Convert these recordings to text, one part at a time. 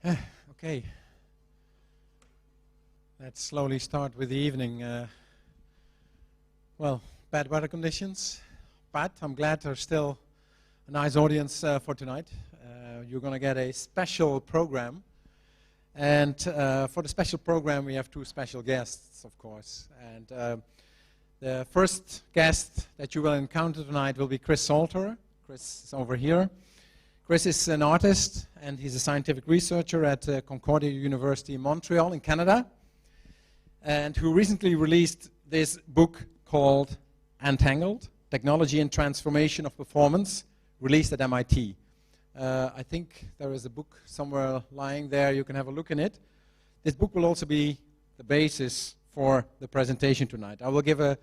Okay. Let's slowly start with the evening. Well, bad weather conditions, but I'm glad there's still a nice audience for tonight. You're going to get a special program. And for the special program, we have two special guests, of course. And the first guest that you will encounter tonight will be Chris Salter. Chris is over here. Chris is an artist, and he's a scientific researcher at Concordia University in Montreal in Canada, and who recently released this book called Entangled, Technology and Transformation of Performance, released at MIT. I think there is a book somewhere lying there. You can have a look in it. This book will also be the basis for the presentation tonight. I will give a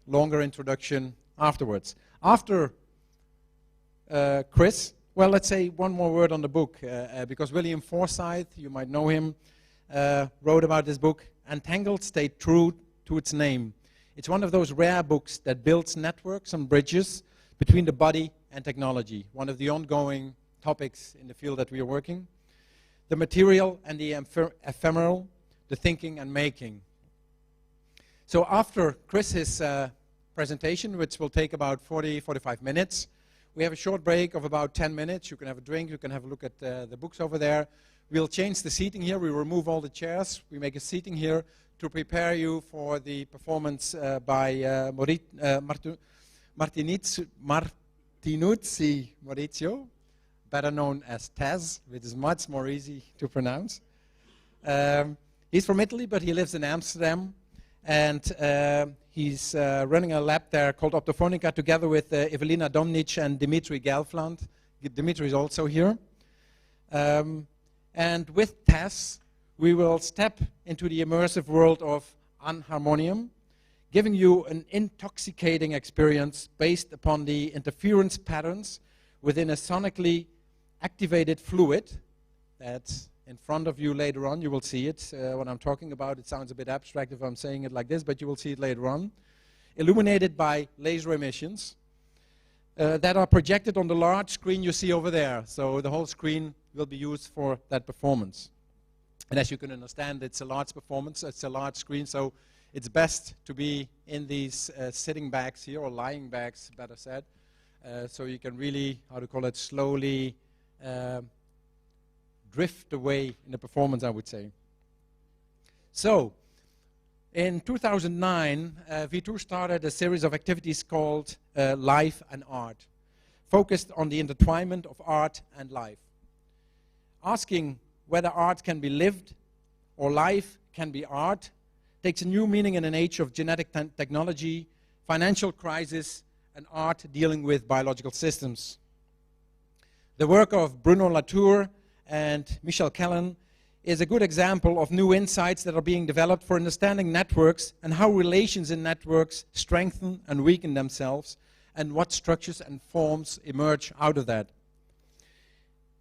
longer introduction afterwards. After Chris, well, let's say one more word on the book, because William Forsythe, you might know him, wrote about this book. Entangled stayed true to its name. It's one of those rare books that builds networks and bridges between the body and technology, one of the ongoing topics in the field that we are working. The material and the ephemeral, the thinking and making. So after Chris's presentation, which will take about 45 minutes, we have a short break of about 10 minutes. You can have a drink, you can have a look at the books over there. We'll change the seating here. We remove all the chairs. We make a seating here to prepare you for the performance by Martinucci Maurizio, better known as Taz, which is much more easy to pronounce. He's from Italy, but he lives in Amsterdam. And he's running a lab there called Optophonica together with Evelina Domnic and Dimitri Gelfland. Dimitri is also here. And with Tess, we will step into the immersive world of ANHARMONIUM, giving you an intoxicating experience based upon the interference patterns within a sonically activated fluid that's in front of you later on. You will see it when I'm talking about it. It sounds a bit abstract if I'm saying it like this, but you will see it later on. Illuminated by laser emissions that are projected on the large screen you see over there. So the whole screen will be used for that performance. And as you can understand, it's a large performance. It's a large screen, so it's best to be in these sitting bags here, or lying bags, better said, so you can really, slowly drift away in the performance, I would say. So, in 2009, V2 started a series of activities called Life and Art, focused on the intertwinement of art and life, asking whether art can be lived or life can be art takes a new meaning in an age of genetic technology, financial crisis, and art dealing with biological systems. The work of Bruno Latour and Michel Kellen is a good example of new insights that are being developed for understanding networks and how relations in networks strengthen and weaken themselves, and what structures and forms emerge out of that.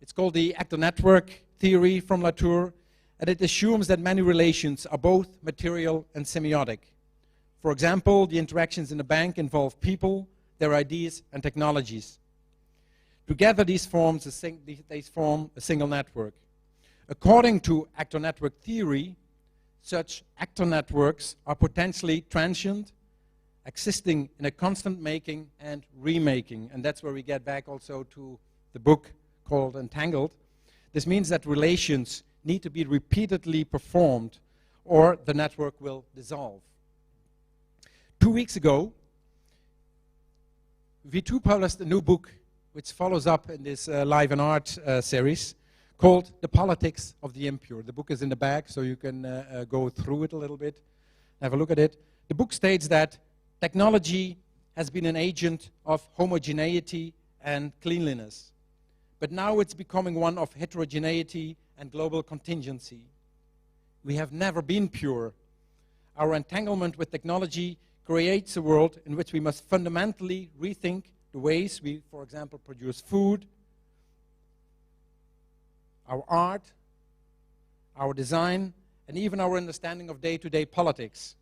It's called the actor-network theory from Latour, and it assumes that many relations are both material and semiotic. For example, the interactions in a bank involve people, their ideas, and technologies. Together, these form a single network. According to actor-network theory, such actor networks are potentially transient, existing in a constant making and remaking. And that's where we get back also to the book called Entangled. This means that relations need to be repeatedly performed, or the network will dissolve. 2 weeks ago, V2 published a new book which follows up in this Live and Art series called The Politics of the Impure. The book is in the back, so you can go through it a little bit, have a look at it. The book states that technology has been an agent of homogeneity and cleanliness, but now it's becoming one of heterogeneity and global contingency. We have never been pure. Our entanglement with technology creates a world in which we must fundamentally rethink the ways we, for example, produce food, our art, our design, and even our understanding of day-to-day politics.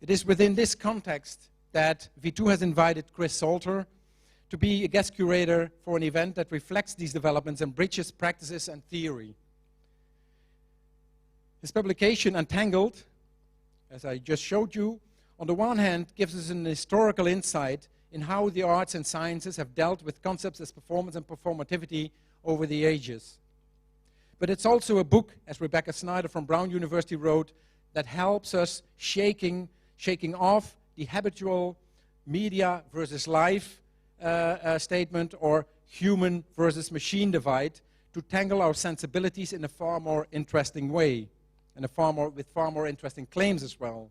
It is within this context that V2 has invited Chris Salter to be a guest curator for an event that reflects these developments and bridges practices and theory. His publication, Entangled, as I just showed you, on the one hand gives us an historical insight in how the arts and sciences have dealt with concepts as performance and performativity over the ages. But it's also a book, as Rebecca Snyder from Brown University wrote, that helps us shaking off the habitual media versus life statement or human versus machine divide to tangle our sensibilities in a far more interesting way and with far more interesting claims as well.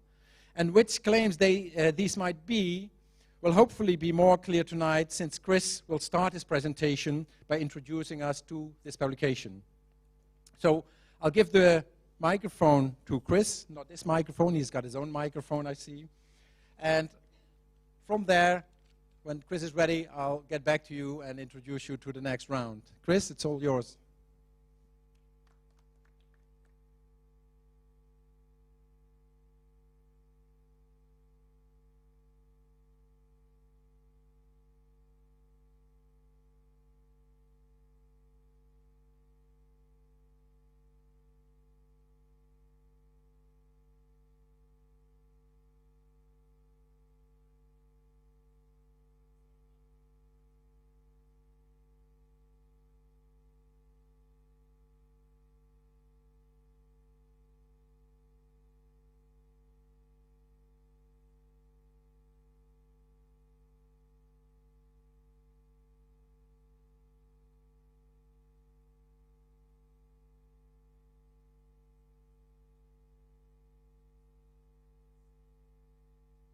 And which claims these might be will hopefully be more clear tonight, since Chris will start his presentation by introducing us to this publication. So I'll give the microphone to Chris, not this microphone, he's got his own microphone, I see. And from there, when Chris is ready, I'll get back to you and introduce you to the next round. Chris, it's all yours.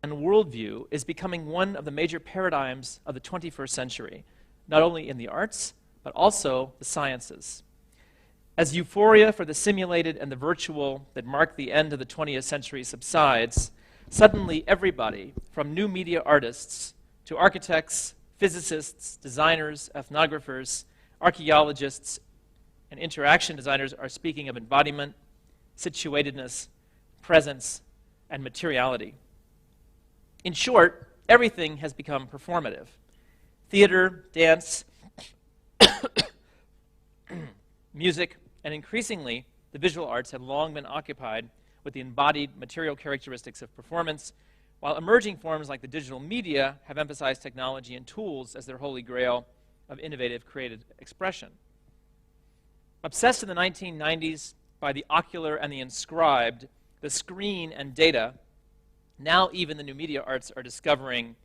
And worldview is becoming one of the major paradigms of the 21st century, not only in the arts, but also the sciences. As euphoria for the simulated and the virtual that marked the end of the 20th century subsides, suddenly everybody, from new media artists to architects, physicists, designers, ethnographers, archaeologists, and interaction designers are speaking of embodiment, situatedness, presence, and materiality. In short, everything has become performative. Theater, dance, music, and increasingly, the visual arts have long been occupied with the embodied material characteristics of performance, while emerging forms like the digital media have emphasized technology and tools as their holy grail of innovative creative expression. Obsessed in the 1990s by the ocular and the inscribed, the screen and data, now even the new media arts are discovering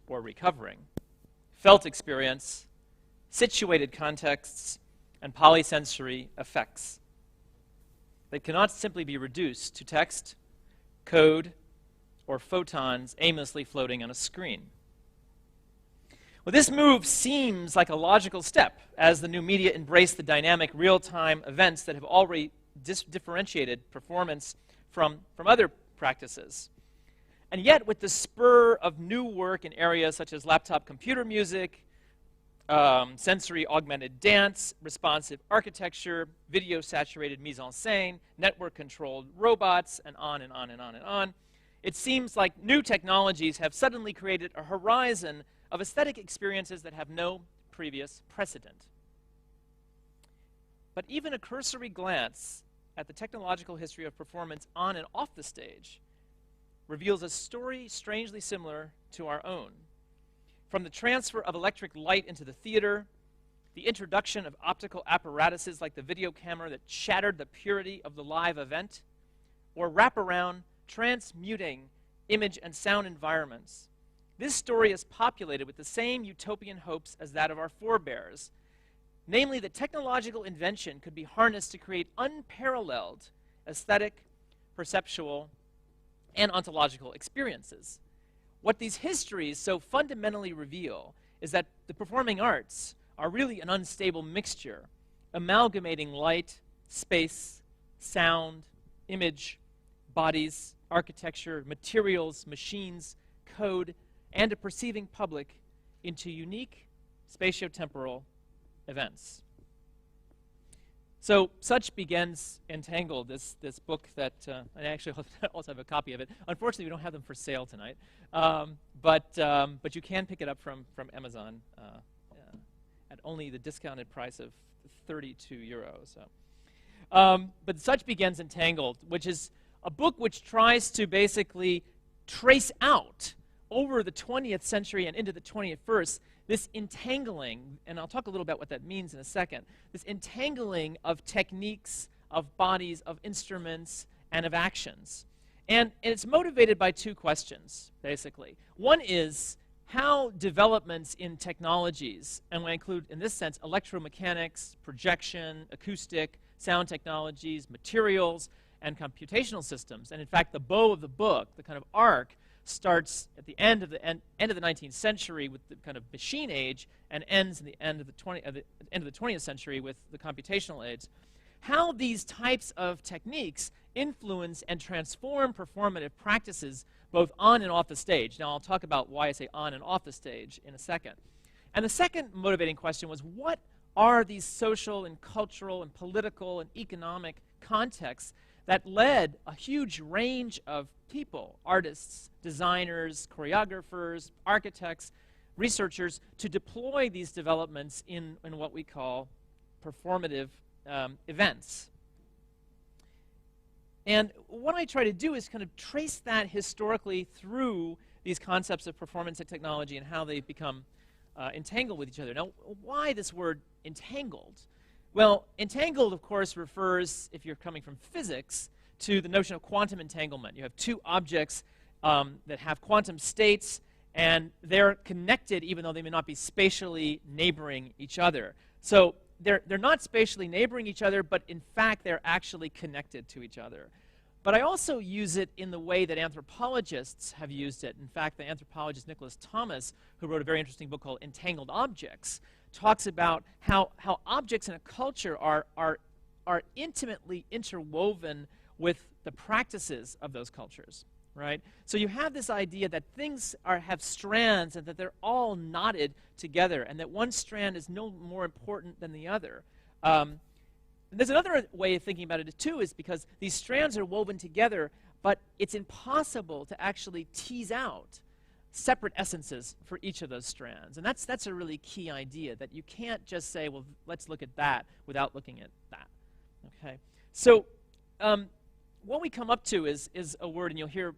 or recovering felt experience, situated contexts, and polysensory effects. They cannot simply be reduced to text, code, or photons aimlessly floating on a screen. Well, this move seems like a logical step as the new media embrace the dynamic real-time events that have already differentiated performance from other practices. And yet, with the spur of new work in areas such as laptop computer music, sensory augmented dance, responsive architecture, video-saturated mise-en-scène, network-controlled robots, and on and on and on and on, it seems like new technologies have suddenly created a horizon of aesthetic experiences that have no previous precedent. But even a cursory glance at the technological history of performance on and off the stage reveals a story strangely similar to our own. From the transfer of electric light into the theater, the introduction of optical apparatuses like the video camera that shattered the purity of the live event, or wraparound, transmuting image and sound environments, this story is populated with the same utopian hopes as that of our forebears, namely that technological invention could be harnessed to create unparalleled aesthetic, perceptual, and ontological experiences. What these histories so fundamentally reveal is that the performing arts are really an unstable mixture, amalgamating light, space, sound, image, bodies, architecture, materials, machines, code, and a perceiving public into unique spatiotemporal events. So such begins Entangled, this book that I actually also have a copy of it. Unfortunately, we don't have them for sale tonight, but you can pick it up from Amazon at only the discounted price of 32 euros. So. But such begins Entangled, which is a book which tries to basically trace out over the 20th century and into the 21st this entangling, and I'll talk a little about what that means in a second, this entangling of techniques, of bodies, of instruments, and of actions. And it's motivated by two questions, basically. One is how developments in technologies, and I include in this sense electromechanics, projection, acoustic, sound technologies, materials, and computational systems. And in fact, the bow of the book, the kind of arc, starts at the end of the 19th century with the kind of machine age and ends in the end of the 20th century with the computational age. How these types of techniques influence and transform performative practices both on and off the stage. Now I'll talk about why I say on and off the stage in a second. And the second motivating question was, what are these social and cultural and political and economic contexts that led a huge range of people, artists, designers, choreographers, architects, researchers, to deploy these developments in what we call performative events. And what I try to do is kind of trace that historically through these concepts of performance and technology and how they become entangled with each other. Now, why this word entangled? Well, entangled, of course, refers, if you're coming from physics, to the notion of quantum entanglement. You have two objects that have quantum states, and they're connected even though they may not be spatially neighboring each other. So they're not spatially neighboring each other, but in fact they're actually connected to each other. But I also use it in the way that anthropologists have used it. In fact, the anthropologist Nicholas Thomas, who wrote a very interesting book called Entangled Objects, talks about how objects in a culture are intimately interwoven with the practices of those cultures, right? So you have this idea that things have strands and that they're all knotted together and that one strand is no more important than the other. There's another way of thinking about it too, is because these strands are woven together, but it's impossible to actually tease out separate essences for each of those strands. And that's a really key idea, that you can't just say, well, let's look at that without looking at that. Okay? So what we come up to is a word, and you'll hear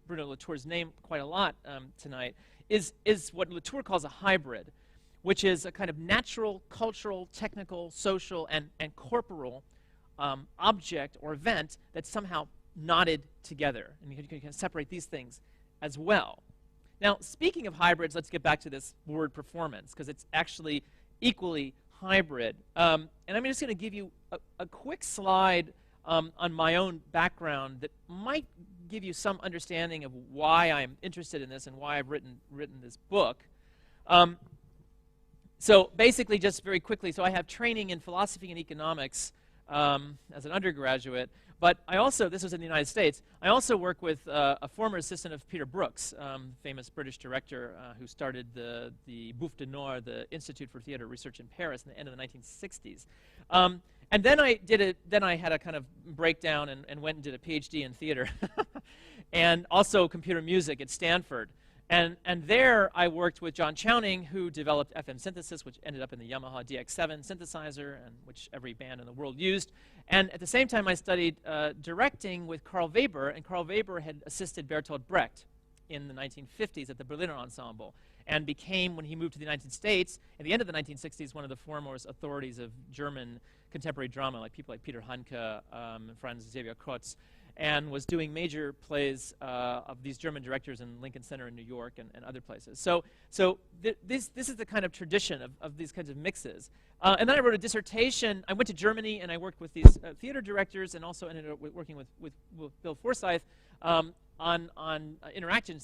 Bruno Latour's name quite a lot tonight, is what Latour calls a hybrid, which is a kind of natural, cultural, technical, social, and corporal object or event that's somehow knotted together. And you can separate these things as well. Now, speaking of hybrids, let's get back to this word performance, because it's actually equally hybrid. And I'm just going to give you a quick slide on my own background that might give you some understanding of why I'm interested in this and why I've written this book. So basically, just very quickly, so I have training in philosophy and economics as an undergraduate, but I also, this was in the United States, I also work with a former assistant of Peter Brookes, famous British director who started the Bouffe du Nord, the Institute for Theater Research in Paris in the end of the 1960s. And then I had a kind of breakdown and went and did a PhD in theater and also computer music at Stanford. And there I worked with John Chowning, who developed FM synthesis, which ended up in the Yamaha DX7 synthesizer, and which every band in the world used. And at the same time, I studied directing with Karl Weber, and Karl Weber had assisted Bertolt Brecht in the 1950s at the Berliner Ensemble, and became, when he moved to the United States, at the end of the 1960s, one of the foremost authorities of German contemporary drama, like people like Peter Handke, Franz Xavier Krotz, and was doing major plays of these German directors in Lincoln Center in New York and other places. So this is the kind of tradition of these kinds of mixes. And then I wrote a dissertation. I went to Germany and I worked with these theater directors, and also ended up working with Bill Forsyth on interactive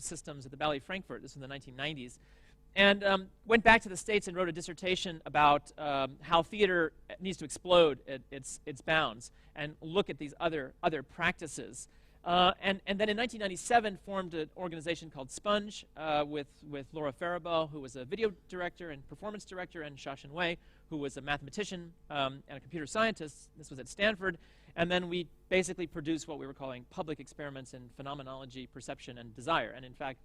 systems at the Ballet Frankfurt. This was in the 1990s. And went back to the States and wrote a dissertation about how theater needs to explode at its bounds and look at these other practices. And then in 1997 formed an organization called Sponge with Laura Faribault, who was a video director and performance director, and Xia Shenwei, who was a mathematician and a computer scientist. This was at Stanford. And then we basically produced what we were calling public experiments in phenomenology, perception, and desire. And in fact,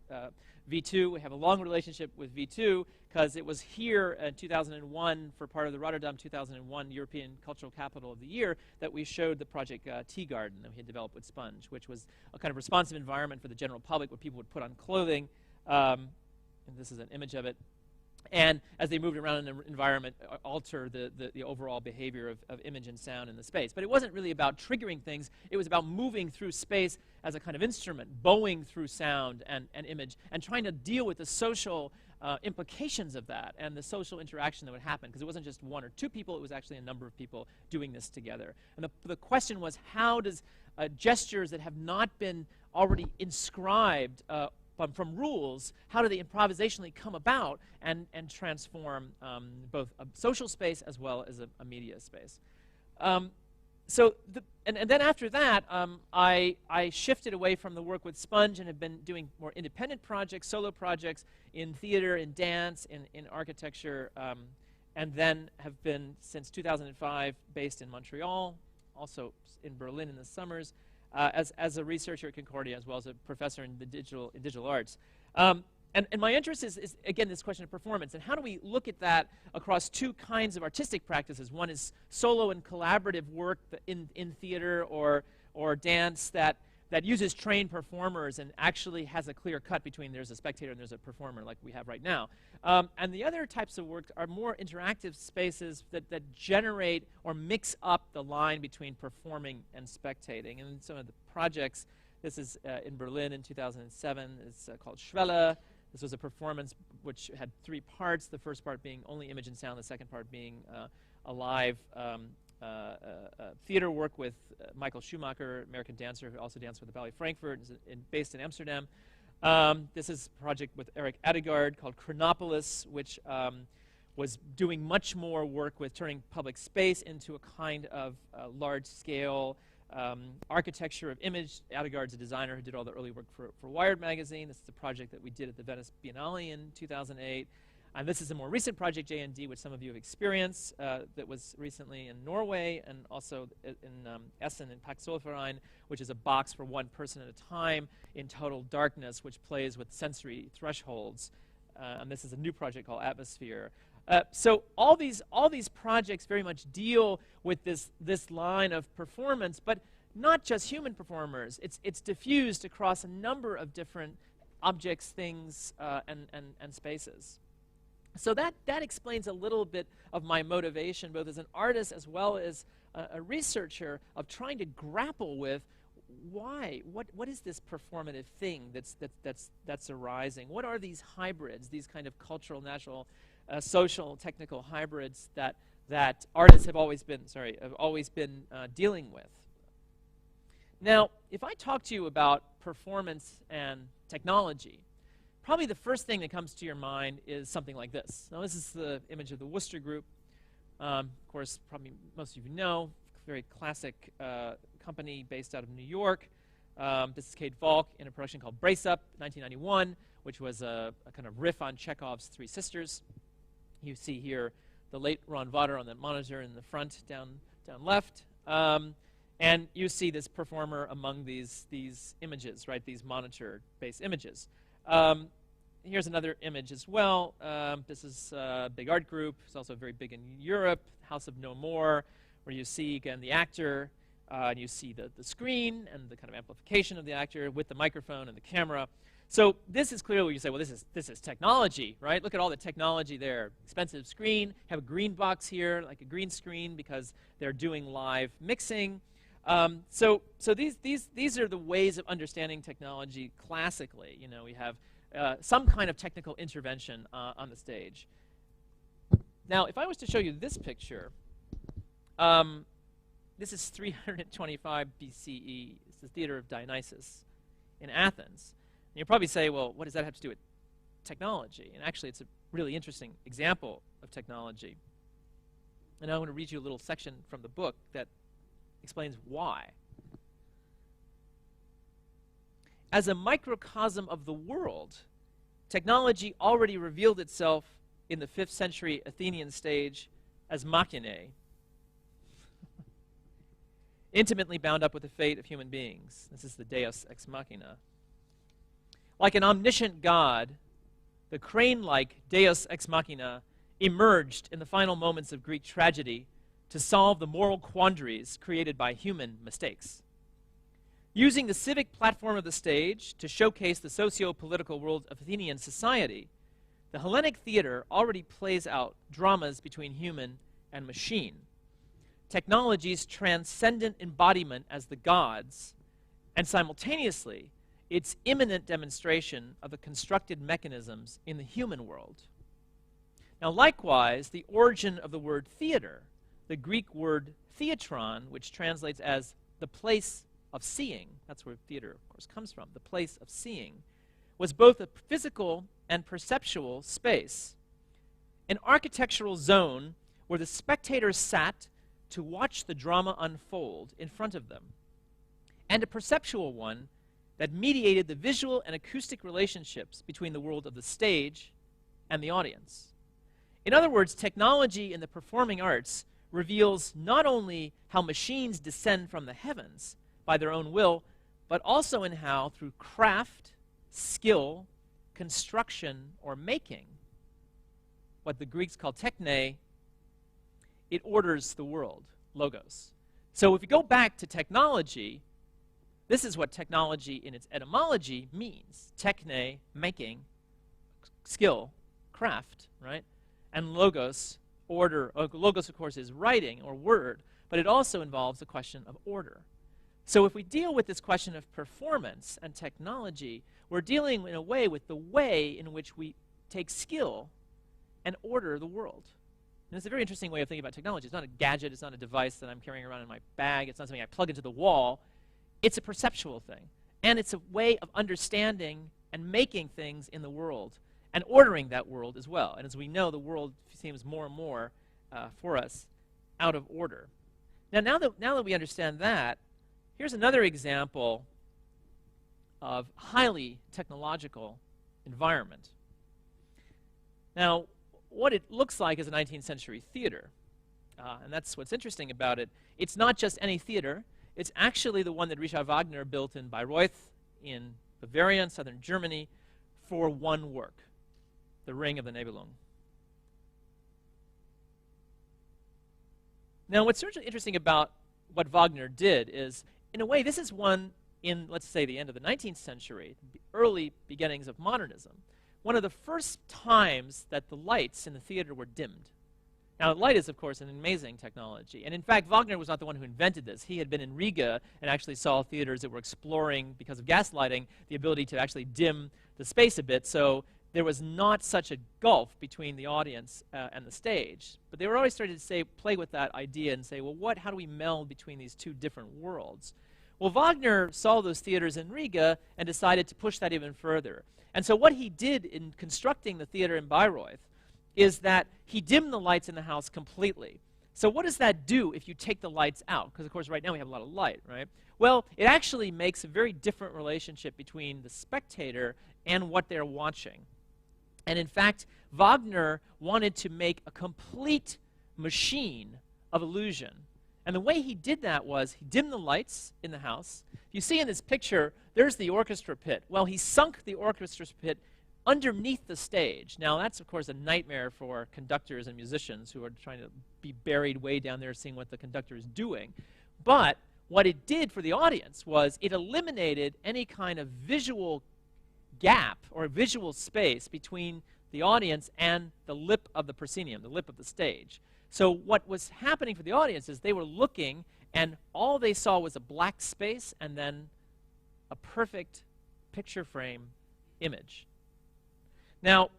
V2, we have a long relationship with V2 because it was here in 2001 for part of the Rotterdam 2001 European Cultural Capital of the Year that we showed the project Tea Garden that we had developed with Sponge, which was a kind of responsive environment for the general public where people would put on clothing. And this is an image of it. And as they moved around in the environment, alter the overall behavior of image and sound in the space. But it wasn't really about triggering things. It was about moving through space as a kind of instrument, bowing through sound and image, and trying to deal with the social implications of that and the social interaction that would happen. Because it wasn't just one or two people. It was actually a number of people doing this together. And the question was, how does gestures that have not been already inscribed from rules, how do they improvisationally come about and transform both a social space as well as a media space? And then after that, I shifted away from the work with Sponge and have been doing more independent projects, solo projects in theater, in dance, in architecture, and then have been, since 2005, based in Montreal, also in Berlin in the summers, as a researcher at Concordia, as well as a professor in digital arts. And my interest is, again, this question of performance. And how do we look at that across two kinds of artistic practices? One is solo and collaborative work in theater or dance that uses trained performers and actually has a clear cut between there's a spectator and there's a performer like we have right now. And the other types of work are more interactive spaces that generate or mix up the line between performing and spectating. And some of the projects, this is in Berlin in 2007, it's called Schwela. This was a performance which had three parts, the first part being only image and sound, the second part being a live theater work with Michael Schumacher, American dancer who also danced with the Ballet Frankfurt, based in Amsterdam. This is a project with Eric Adegaard called Chronopolis, which was doing much more work with turning public space into a kind of large-scale architecture of image. Adegaard's a designer who did all the early work for Wired magazine. This is a project that we did at the Venice Biennale in 2008. And this is a more recent project, J&D, which some of you have experienced, that was recently in Norway and also in Essen in Paxolverein, which is a box for one person at a time in total darkness, which plays with sensory thresholds. And this is a new project called Atmosphere. So all these projects very much deal with this line of performance, but not just human performers. It's diffused across a number of different objects, things, and spaces. So that explains a little bit of my motivation, both as an artist as well as a researcher, of trying to grapple with why, what is this performative thing that's arising? What are these hybrids, these kind of cultural, natural, social, technical hybrids that artists have always been dealing with? Now, if I talk to you about performance and technology, probably the first thing that comes to your mind is something like this. Now, this is the image of the Wooster Group. Of course, probably most of you know, very classic company based out of New York. This is Kate Valk in a production called Brace Up, 1991, which was a kind of riff on Chekhov's Three Sisters. You see here the late Ron Vader on that monitor in the front, down left. And you see this performer among these images, right? These monitor-based images. Here's another image as well. This is a big art group. It's also very big in Europe, House of No More, where you see, again, the actor, and you see the screen and the kind of amplification of the actor with the microphone and the camera. So this is clearly where you say, well, this is technology, right? Look at all the technology there. Expensive screen, have a green box here, like a green screen, because they're doing live mixing. So these are the ways of understanding technology classically. You know, we have some kind of technical intervention on the stage. Now, if I was to show you this picture, this is 325 BCE. It's the Theater of Dionysus in Athens. And you'll probably say, well, what does that have to do with technology? And actually, it's a really interesting example of technology. And I want to read you a little section from the book that explains why. As a microcosm of the world, technology already revealed itself in the 5th century Athenian stage as machinae, intimately bound up with the fate of human beings. This is the deus ex machina. Like an omniscient God, the crane-like deus ex machina emerged in the final moments of Greek tragedy to solve the moral quandaries created by human mistakes. Using the civic platform of the stage to showcase the socio-political world of Athenian society, the Hellenic theater already plays out dramas between human and machine. Technology's transcendent embodiment as the gods, and simultaneously, its imminent demonstration of the constructed mechanisms in the human world. Now, likewise, the origin of the word theater, the Greek word theatron, which translates as the place of seeing, that's where theater, of course, comes from, the place of seeing, was both a physical and perceptual space, an architectural zone where the spectators sat to watch the drama unfold in front of them, and a perceptual one that mediated the visual and acoustic relationships between the world of the stage and the audience. In other words, technology in the performing arts reveals not only how machines descend from the heavens by their own will, but also in how, through craft, skill, construction, or making, what the Greeks call techne, it orders the world, logos. So if you go back to technology, this is what technology in its etymology means. Techne, making, skill, craft, right? And logos, order. Logos, of course, is writing or word, but it also involves the question of order. So if we deal with this question of performance and technology, we're dealing in a way with the way in which we take skill and order the world. And it's a very interesting way of thinking about technology. It's not a gadget, it's not a device that I'm carrying around in my bag, it's not something I plug into the wall. It's a perceptual thing. And it's a way of understanding and making things in the world and ordering that world as well. And as we know, the world seems more and more for us out of order. Now that we understand that, here's another example of highly technological environment. Now, what it looks like is a 19th century theater. And that's what's interesting about it. It's not just any theater. It's actually the one that Richard Wagner built in Bayreuth in Bavaria in southern Germany for one work, The Ring of the Nebulong. Now, what's interesting about what Wagner did is, in a way, this is one in, let's say, the end of the 19th century, the early beginnings of modernism, one of the first times that the lights in the theater were dimmed. Now, light is, of course, an amazing technology. And in fact, Wagner was not the one who invented this. He had been in Riga and actually saw theaters that were exploring, because of gaslighting, the ability to actually dim the space a bit. So there was not such a gulf between the audience and the stage. But they were always starting to play with that idea and say, well, how do we meld between these two different worlds? Well, Wagner saw those theaters in Riga and decided to push that even further. And so what he did in constructing the theater in Bayreuth is that he dimmed the lights in the house completely. So what does that do if you take the lights out? Because, of course, right now we have a lot of light, right? Well, it actually makes a very different relationship between the spectator and what they're watching. And in fact, Wagner wanted to make a complete machine of illusion. And the way he did that was he dimmed the lights in the house. You see in this picture, there's the orchestra pit. Well, he sunk the orchestra pit underneath the stage. Now, that's, of course, a nightmare for conductors and musicians who are trying to be buried way down there seeing what the conductor is doing. But what it did for the audience was it eliminated any kind of visual gap or visual space between the audience and the lip of the proscenium, the lip of the stage. So what was happening for the audience is they were looking, and all they saw was a black space and then a perfect picture frame image. Now,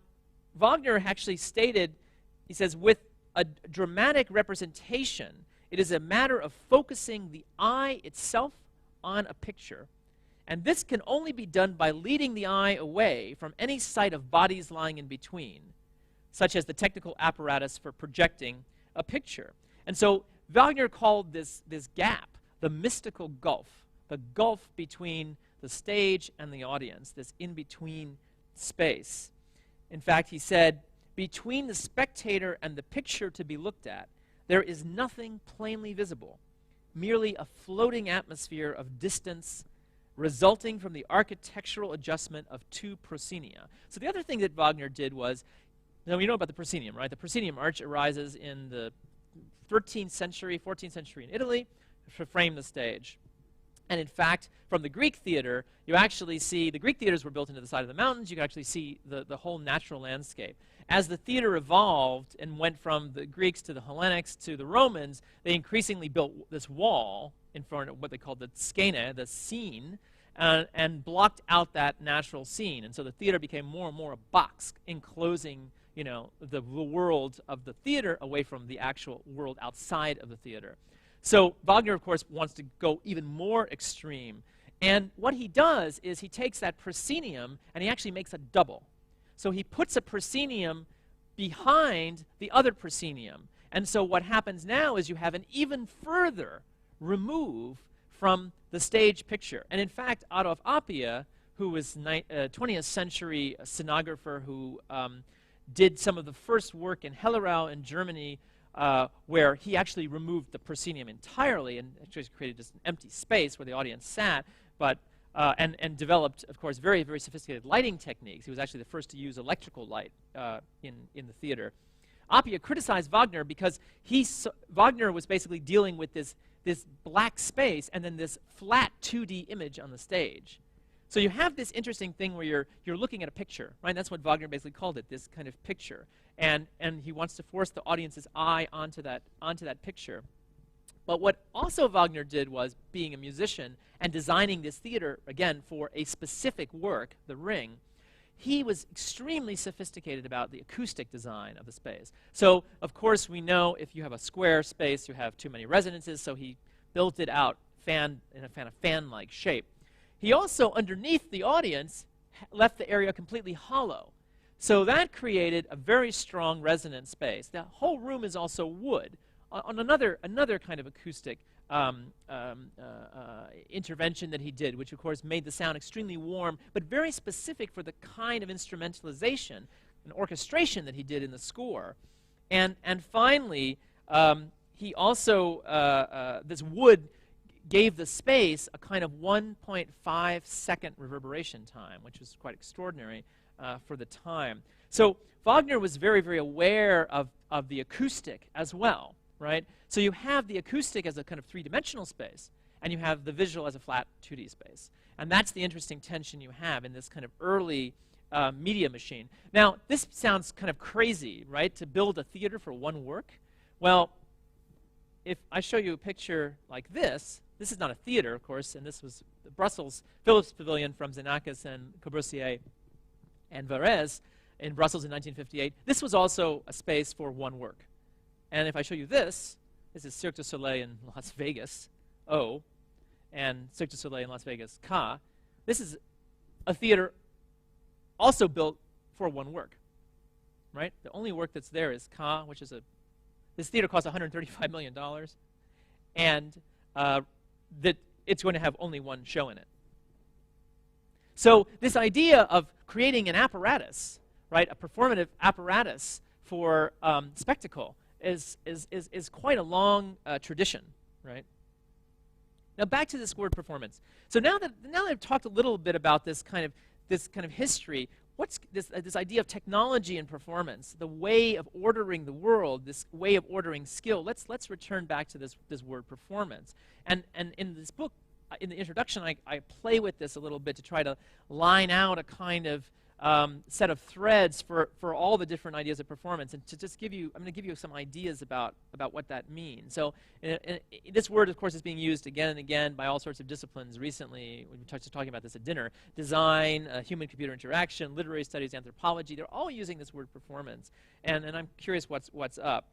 Wagner actually stated, he says, with a dramatic representation, it is a matter of focusing the eye itself on a picture. And this can only be done by leading the eye away from any sight of bodies lying in between, such as the technical apparatus for projecting a picture. And so Wagner called this gap the mystical gulf, the gulf between the stage and the audience, this in-between space. In fact, he said, between the spectator and the picture to be looked at, there is nothing plainly visible, merely a floating atmosphere of distance resulting from the architectural adjustment of two proscenia. So the other thing that Wagner did was, now you know about the proscenium, right? The proscenium arch arises in the 13th century, 14th century in Italy to frame the stage. And in fact, from the Greek theater, you actually see, the Greek theaters were built into the side of the mountains, you could actually see the whole natural landscape. As the theater evolved and went from the Greeks to the Hellenics to the Romans, they increasingly built this wall in front of what they called the scene, the scene, and blocked out that natural scene. And so the theater became more and more a box enclosing, you know, the world of the theater away from the actual world outside of the theater. So Wagner, of course, wants to go even more extreme. And what he does is he takes that proscenium and he actually makes a double. So he puts a proscenium behind the other proscenium. And so what happens now is you have an even further remove from the stage picture. And in fact, Adolf Appia, who was 20th century scenographer who did some of the first work in Hellerau in Germany, where he actually removed the proscenium entirely and actually created just an empty space where the audience sat, but and developed, of course, very, very sophisticated lighting techniques. He was actually the first to use electrical light in the theater. Appia criticized Wagner because Wagner was basically dealing with this black space and then this flat 2D image on the stage. So you have this interesting thing where you're looking at a picture, right? That's what Wagner basically called it, this kind of picture. And he wants to force the audience's eye onto that picture. But what also Wagner did was, being a musician and designing this theater, again, for a specific work, The Ring, he was extremely sophisticated about the acoustic design of the space. So, of course, we know if you have a square space, you have too many resonances, so he built it out in a kind of fan-like shape. He also, underneath the audience, left the area completely hollow. So that created a very strong resonant space. The whole room is also wood, on another kind of acoustic intervention that he did, which of course made the sound extremely warm, but very specific for the kind of instrumentalization and orchestration that he did in the score. And finally, he also, this wood gave the space a kind of 1.5 second reverberation time, which was quite extraordinary for the time. So Wagner was very, very aware of the acoustic as well, right? So you have the acoustic as a kind of three-dimensional space, and you have the visual as a flat 2D space. And that's the interesting tension you have in this kind of early media machine. Now, this sounds kind of crazy, right, to build a theater for one work? Well, if I show you a picture like this is not a theater, of course, and this was the Brussels Philips Pavilion from Xenakis and Corbusier and Varese in Brussels in 1958. This was also a space for one work. And if I show you this is Cirque du Soleil in Las Vegas, O, and Cirque du Soleil in Las Vegas, Ka. This is a theater also built for one work, right? The only work that's there is Ka, which is this theater cost $135 million, and that it's going to have only one show in it. So this idea of creating an apparatus, right, a performative apparatus for spectacle is quite a long tradition, right? Now back to this word performance. So now that I've talked a little bit about this kind of history, what's this idea of technology and performance, the way of ordering the world, this way of ordering skill? Let's return back to this word performance. And in this book, in the introduction, I play with this a little bit to try to line out a kind of set of threads for all the different ideas of performance, and to just I'm going to give you some ideas about what that means. So this word, of course, is being used again and again by all sorts of disciplines recently. We were just talking about this at dinner. Design, human-computer interaction, literary studies, anthropology, they're all using this word performance. And I'm curious what's up.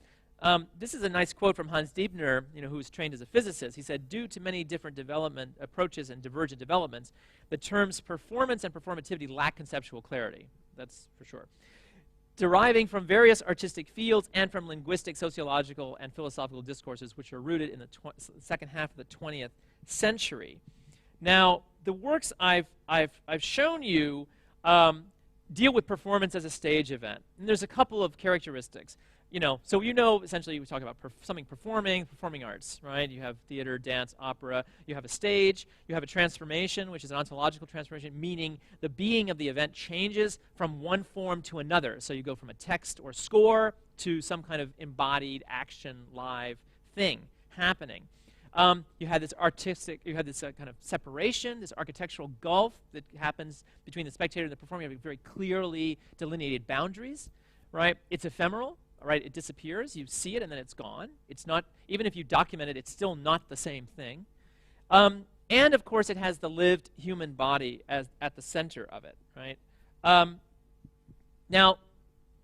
This is a nice quote from Hans Diebner, who was trained as a physicist. He said, due to many different development approaches and divergent developments, the terms performance and performativity lack conceptual clarity. That's for sure. Deriving from various artistic fields and from linguistic, sociological, and philosophical discourses which are rooted in the second half of the 20th century. Now, the works I've shown you deal with performance as a stage event. And there's a couple of characteristics. so essentially we talk about something performing arts, right? You have theater, dance, opera. You have a stage. You have a transformation, which is an ontological transformation, meaning the being of the event changes from one form to another. So you go from a text or score to some kind of embodied action, live thing happening. You had this kind of separation, this architectural gulf that happens between the spectator and the performer. You have very clearly delineated boundaries, right? It's ephemeral. Right, it disappears. You see it, and then it's gone. It's not, even if you document it, it's still not the same thing. And of course, it has the lived human body at the center of it. Right. Now,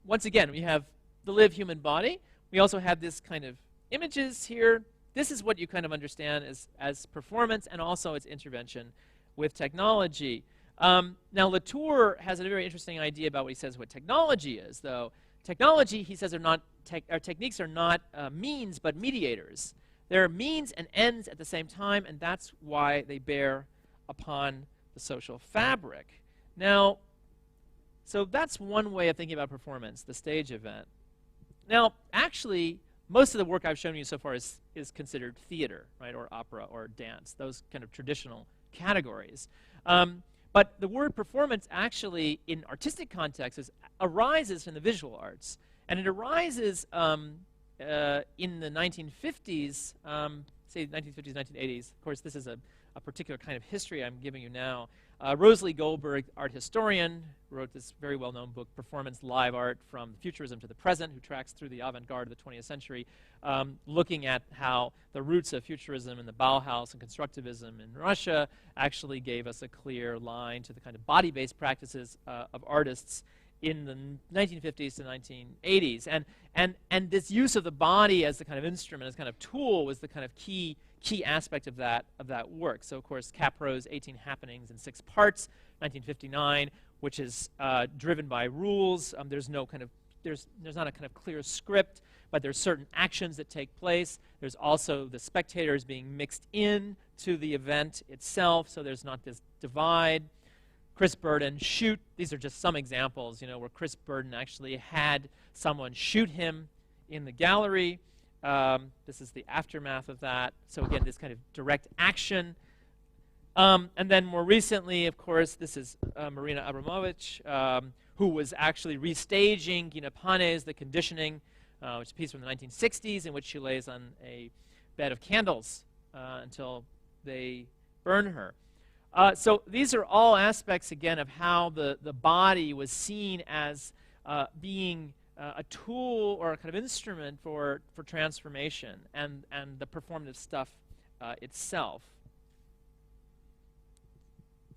once again, we have the lived human body. We also have this kind of images here. This is what you kind of understand as performance, and also its intervention with technology. Now, Latour has a very interesting idea about what he says what technology is, though. Technology, he says, techniques are not means, but mediators. They're means and ends at the same time, and that's why they bear upon the social fabric. Now, so that's one way of thinking about performance, the stage event. Now, actually, most of the work I've shown you so far is considered theater, right, or opera or dance, those kind of traditional categories. But the word performance actually, in artistic contexts, arises from the visual arts. And it arises in the 1950s, say 1950s, 1980s. Of course, this is a particular kind of history I'm giving you now. Rosalie Goldberg, art historian, wrote this very well-known book, Performance Live Art from Futurism to the Present, who tracks through the avant-garde of the 20th century, looking at how the roots of futurism and the Bauhaus and constructivism in Russia actually gave us a clear line to the kind of body-based practices of artists in the 1950s to 1980s. And this use of the body as the kind of instrument, as kind of tool, was the kind of key aspect of that work. So, of course, Capro's 18 Happenings in 6 parts, 1959, which is driven by rules. There's not a kind of clear script, but there's certain actions that take place. There's also the spectators being mixed in to the event itself, so there's not this divide. Chris Burden, Shoot. These are just some examples, where Chris Burden actually had someone shoot him in the gallery. This is the aftermath of that. So again, this kind of direct action. And then more recently, of course, this is Marina Abramovich, who was actually restaging Gina Pane's The Conditioning, which is a piece from the 1960s in which she lays on a bed of candles until they burn her. So these are all aspects, again, of how the body was seen as being a tool or a kind of instrument for transformation and the performative stuff itself.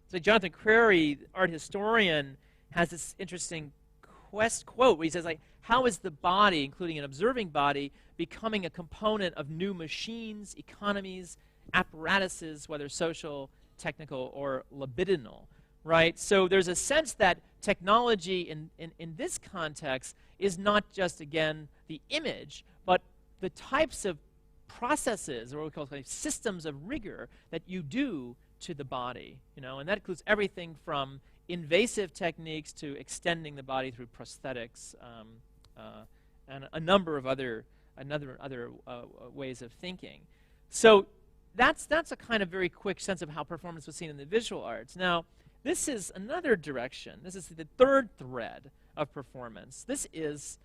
So Jonathan Crary, art historian, has this interesting quote where he says, like, how is the body, including an observing body, becoming a component of new machines, economies, apparatuses, whether social, technical, or libidinal, right? So there's a sense that technology in this context is not just, again, the image, but the types of processes, or what we call systems of rigor, that you do to the body, and that includes everything from invasive techniques to extending the body through prosthetics, and a number of other ways of thinking. So that's a kind of very quick sense of how performance was seen in the visual arts. Now, this is another direction. This is the third thread of performance. This is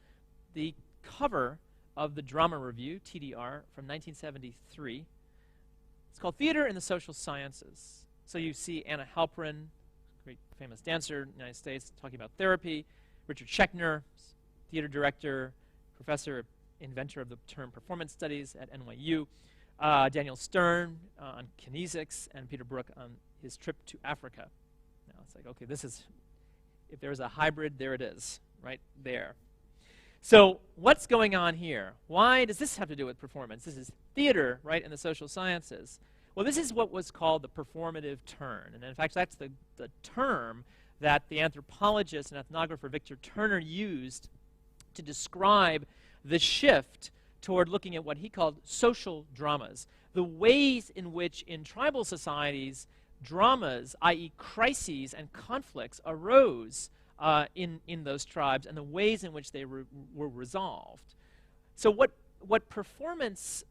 the cover of the Drama Review, TDR, from 1973. It's called Theater in the Social Sciences. So you see Anna Halperin, great famous dancer in the United States, talking about therapy. Richard Schechner, theater director, professor, inventor of the term performance studies at NYU. Daniel Stern on kinesics, and Peter Brook on his trip to Africa. Now it's like, okay, this is, if there's a hybrid, there it is, right there. So what's going on here? Why does this have to do with performance? This is theater, right, in the social sciences. Well, this is what was called the performative turn. And in fact, that's the term that the anthropologist and ethnographer Victor Turner used to describe the shift toward looking at what he called social dramas, the ways in which in tribal societies dramas, i.e. crises and conflicts, arose in those tribes, and the ways in which they were resolved. So what performance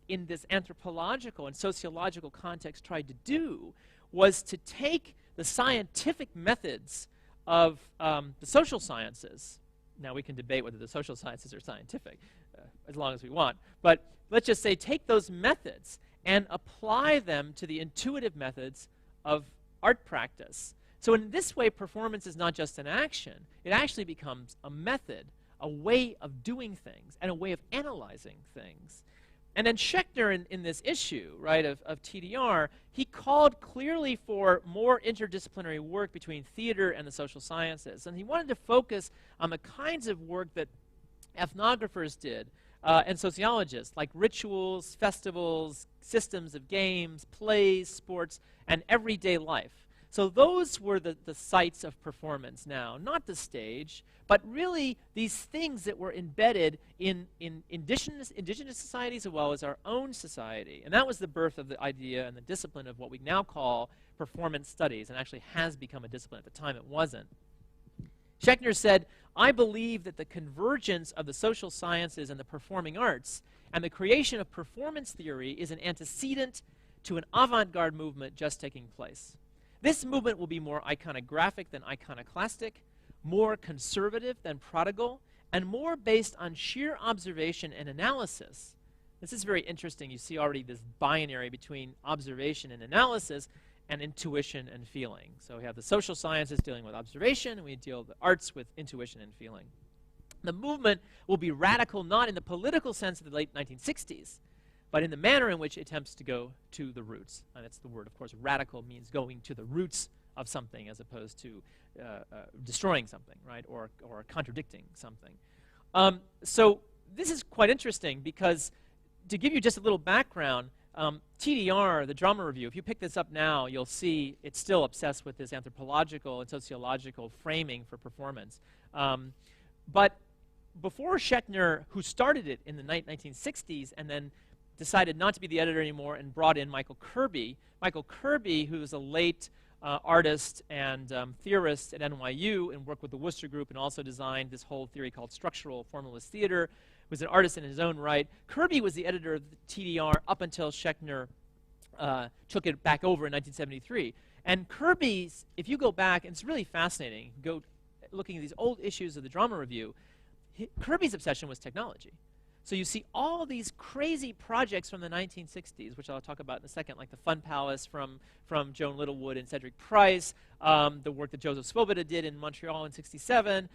in this anthropological and sociological context tried to do was to take the scientific methods of the social sciences. Now, we can debate whether the social sciences are scientific, as long as we want. But let's just say take those methods and apply them to the intuitive methods of art practice. So in this way, performance is not just an action. It actually becomes a method, a way of doing things, and a way of analyzing things. And then Schechner, in this issue, right, of TDR, he called clearly for more interdisciplinary work between theater and the social sciences. And he wanted to focus on the kinds of work that ethnographers did and sociologists, like rituals, festivals, systems of games, plays, sports, and everyday life. So those were the sites of performance now, not the stage, but really these things that were embedded in indigenous societies as well as our own society. And that was the birth of the idea and the discipline of what we now call performance studies, and actually has become a discipline. At the time, it wasn't. Schechner said, "I believe that the convergence of the social sciences and the performing arts and the creation of performance theory is an antecedent to an avant-garde movement just taking place. This movement will be more iconographic than iconoclastic, more conservative than prodigal, and more based on sheer observation and analysis." This is very interesting. You see already this binary between observation and analysis and intuition and feeling. So we have the social sciences dealing with observation, and we deal with the arts with intuition and feeling. The movement will be radical not in the political sense of the late 1960s, but in the manner in which it attempts to go to the roots. And that's the word, of course. Radical means going to the roots of something as opposed to destroying something, right, or contradicting something. So this is quite interesting because, to give you just a little background, TDR, the Drama Review, if you pick this up now, you'll see it's still obsessed with this anthropological and sociological framing for performance. But before Schechner, who started it in the 1960s and then decided not to be the editor anymore and brought in Michael Kirby, who was a late artist and theorist at NYU and worked with the Worcester Group and also designed this whole theory called structural formalist theater, was an artist in his own right. Kirby was the editor of the TDR up until Schechner took it back over in 1973. And Kirby's, if you go back, and it's really fascinating, go looking at these old issues of the Drama Review, Kirby's obsession was technology. So you see all these crazy projects from the 1960s, which I'll talk about in a second, like the Fun Palace from Joan Littlewood and Cedric Price, the work that Joseph Svoboda did in Montreal in '67,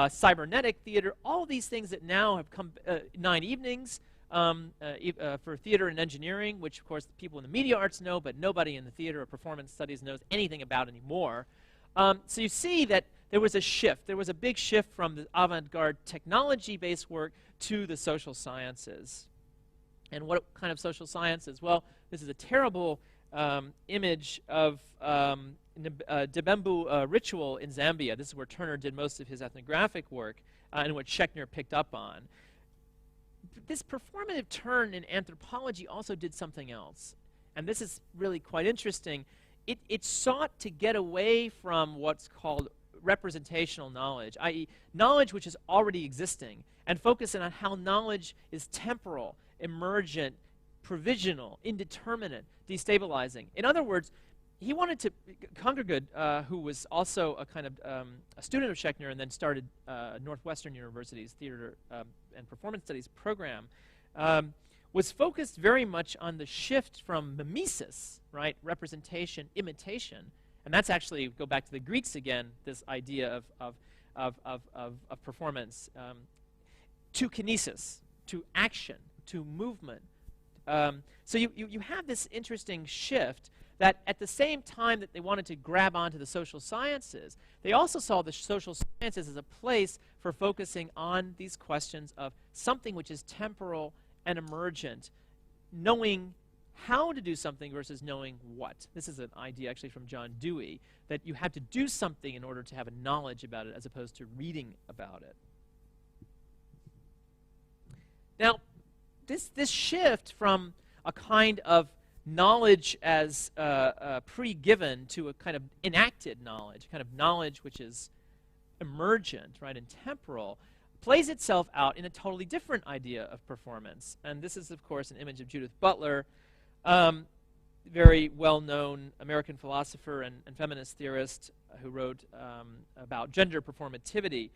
cybernetic theater, all these things that now have come, 9 evenings for theater and engineering, which of course people in the media arts know, but nobody in the theater or performance studies knows anything about anymore. So you see that there was a shift. There was a big shift from the avant-garde technology-based work to the social sciences. And what kind of social sciences? Well, this is a terrible image of Debembu ritual in Zambia. This is where Turner did most of his ethnographic work and what Schechner picked up on. This performative turn in anthropology also did something else. And this is really quite interesting. It sought to get away from what's called representational knowledge, i.e. knowledge which is already existing, and focus on how knowledge is temporal, emergent, provisional, indeterminate, destabilizing. In other words, he wanted to, Congergood, who was also a kind of a student of Schechner and then started Northwestern University's theater and performance studies program, was focused very much on the shift from mimesis, right, representation, imitation, and that's actually, go back to the Greeks again, this idea of performance, to kinesis, to action, to movement. So you have this interesting shift that at the same time that they wanted to grab onto the social sciences, they also saw the social sciences as a place for focusing on these questions of something which is temporal and emergent, knowing how to do something versus knowing what. This is an idea actually from John Dewey, that you have to do something in order to have a knowledge about it as opposed to reading about it. Now, this shift from a kind of knowledge as pre-given to a kind of enacted knowledge, kind of knowledge which is emergent, right, and temporal, plays itself out in a totally different idea of performance. And this is, of course, an image of Judith Butler, very well-known American philosopher and feminist theorist who wrote about gender performativity.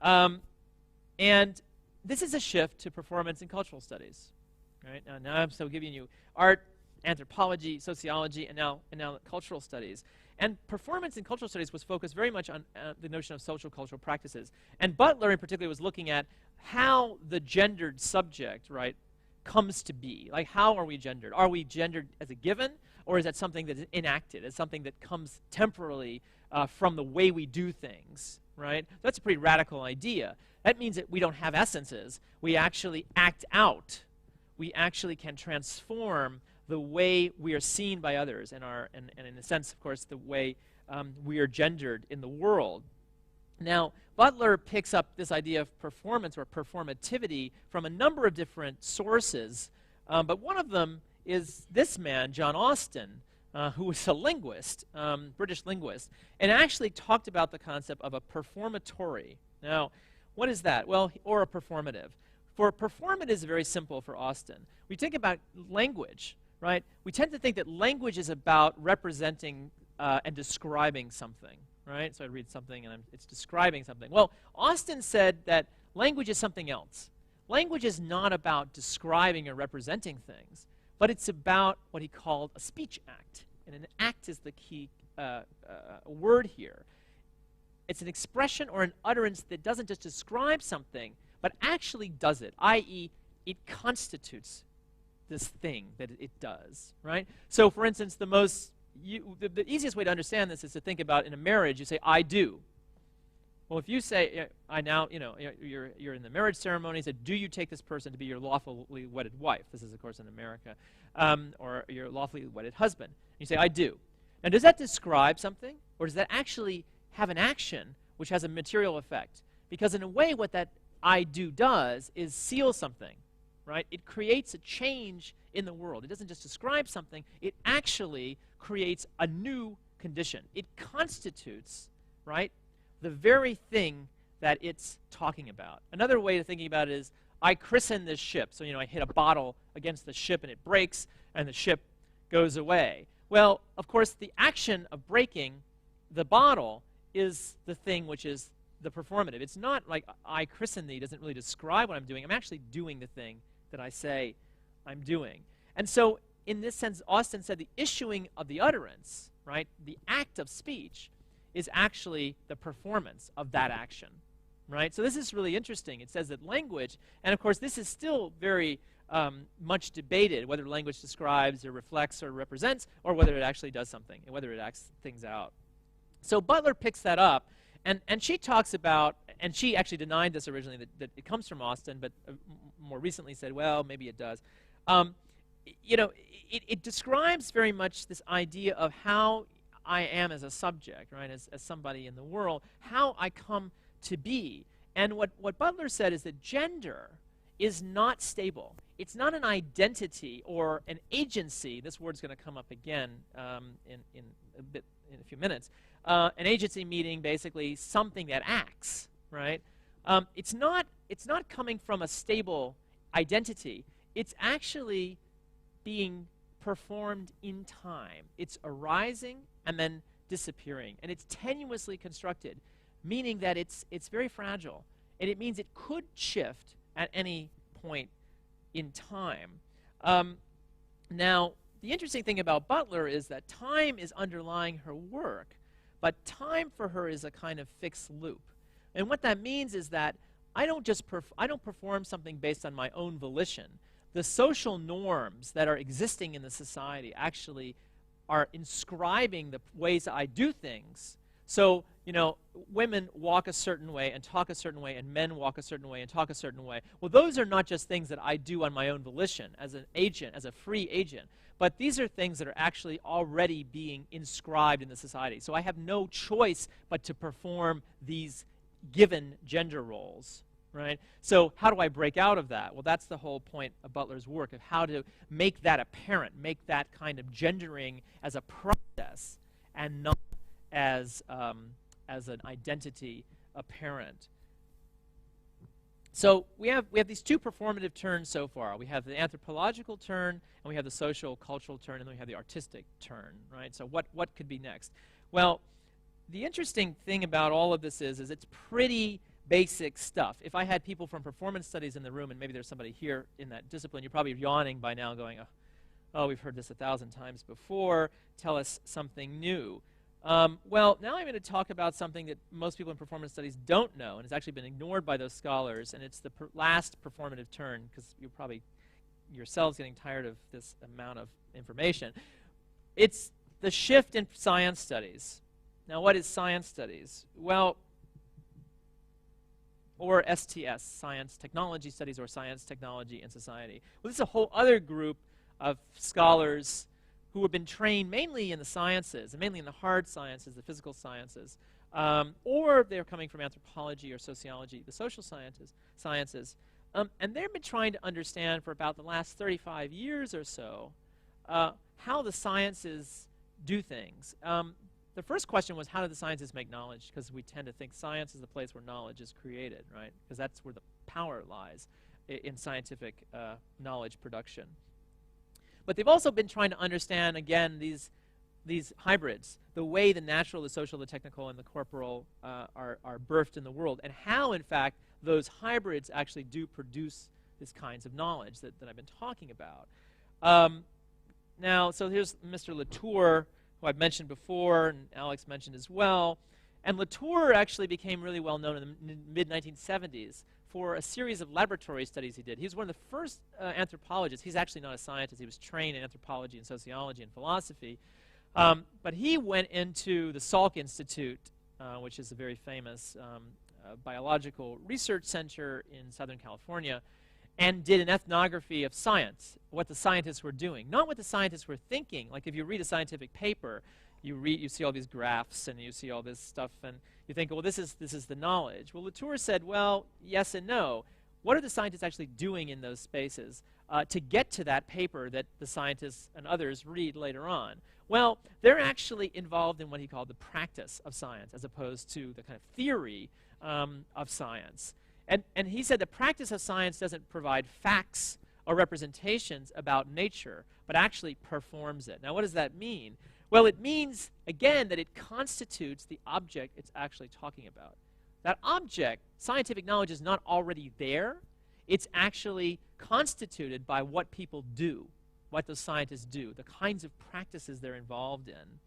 And this is a shift to performance in cultural studies. Right? Now I'm still giving you art, anthropology, sociology, and now cultural studies. And performance in cultural studies was focused very much on the notion of social cultural practices. And Butler in particular was looking at how the gendered subject, right, comes to be. Like, how are we gendered? Are we gendered as a given, or is that something that is enacted, as something that comes temporarily from the way we do things, right? That's a pretty radical idea. That means that we don't have essences. We actually act out. We actually can transform the way we are seen by others and in a sense, of course, the way we are gendered in the world. Now, Butler picks up this idea of performance or performativity from a number of different sources, but one of them is this man, John Austin, who was a linguist, British linguist, and actually talked about the concept of a performatory. Now, what is that? Well, or a performative. For performative is very simple for Austin. We think about language, right? We tend to think that language is about representing and describing something, right? So I read something and it's describing something. Well, Austin said that language is something else. Language is not about describing or representing things, but it's about what he called a speech act. And an act is the key word here. It's an expression or an utterance that doesn't just describe something, but actually does it, i.e., it constitutes this thing that it does, right? So, for instance, the easiest way to understand this is to think about in a marriage, you say, I do. Well, if you say, I now, you're in the marriage ceremony, say, do you take this person to be your lawfully wedded wife? This is, of course, in America. Or your lawfully wedded husband. You say, I do. Now, does that describe something? Or does that actually have an action which has a material effect? Because in a way, what that I do does is seal something, right? It creates a change in the world. It doesn't just describe something. It actually creates a new condition. It constitutes, right, the very thing that it's talking about. Another way of thinking about it is, I christen this ship. So, I hit a bottle against the ship and it breaks and the ship goes away. Well, of course, the action of breaking the bottle is the thing which is the performative. It's not like I christen thee doesn't really describe what I'm doing. I'm actually doing the thing that I say I'm doing. And so, in this sense, Austin said the issuing of the utterance, right, the act of speech, is actually the performance of that action, right? So this is really interesting. It says that language, and of course this is still very much debated, whether language describes or reflects or represents, or whether it actually does something, and whether it acts things out. So Butler picks that up, and she talks about, and she actually denied this originally, that it comes from Austin, but more recently said, well, maybe it does. It describes very much this idea of how I am as a subject, right, as somebody in the world, how I come to be. And what Butler said is that gender is not stable. It's not an identity or an agency. This word's going to come up again in a few minutes. An agency meaning basically something that acts, right? It's not coming from a stable identity. It's actually being performed in time. It's arising and then disappearing. And it's tenuously constructed, meaning that it's very fragile. And it means it could shift at any point in time. Now, the interesting thing about Butler is that time is underlying her work, but time for her is a kind of fixed loop. And what that means is that I don't perform something based on my own volition. The social norms that are existing in the society actually are inscribing the ways I do things. So, women walk a certain way and talk a certain way, and men walk a certain way and talk a certain way. Well, those are not just things that I do on my own volition as an agent, as a free agent, but these are things that are actually already being inscribed in the society. So I have no choice but to perform these given gender roles, right? So how do I break out of that? Well, that's the whole point of Butler's work, of how to make that apparent, make that kind of gendering as a process and not as an identity apparent. So we have these two performative turns so far. We have the anthropological turn, and we have the social, cultural turn, and then we have the artistic turn, right? So what could be next? Well, the interesting thing about all of this is it's pretty basic stuff. If I had people from performance studies in the room, and maybe there's somebody here in that discipline, you're probably yawning by now going, oh, we've heard this 1,000 times before. Tell us something new. Well, now I'm going to talk about something that most people in performance studies don't know, and has actually been ignored by those scholars, and it's the last performative turn, because you're probably yourselves getting tired of this amount of information. It's the shift in science studies. Now, what is science studies? Well, or STS, science technology studies, or science, technology, and society. Well, this is a whole other group of scholars who have been trained mainly in the sciences, and mainly in the hard sciences, the physical sciences, or they're coming from anthropology or sociology, the social sciences. And they've been trying to understand for about the last 35 years or so how the sciences do things. The first question was, how do the sciences make knowledge? Because we tend to think science is the place where knowledge is created, right? Because that's where the power lies in scientific knowledge production. But they've also been trying to understand, again, these hybrids, the way the natural, the social, the technical, and the corporal are birthed in the world, and how, in fact, those hybrids actually do produce these kinds of knowledge that I've been talking about. Now, so here's Mr. Latour, who I've mentioned before, and Alex mentioned as well. And Latour actually became really well known in the mid-1970s for a series of laboratory studies he did. He was one of the first anthropologists. He's actually not a scientist. He was trained in anthropology and sociology and philosophy. But he went into the Salk Institute, which is a very famous biological research center in Southern California, and did an ethnography of science, what the scientists were doing, not what the scientists were thinking. Like if you read a scientific paper, you see all these graphs and you see all this stuff, and you think, well, this is the knowledge. Well, Latour said, well, yes and no. What are the scientists actually doing in those spaces to get to that paper that the scientists and others read later on? Well, they're actually involved in what he called the practice of science, as opposed to the kind of theory of science. And he said the practice of science doesn't provide facts or representations about nature, but actually performs it. Now, what does that mean? Well, it means, again, that it constitutes the object it's actually talking about. That object, scientific knowledge, is not already there. It's actually constituted by what people do, what those scientists do, the kinds of practices they're involved in.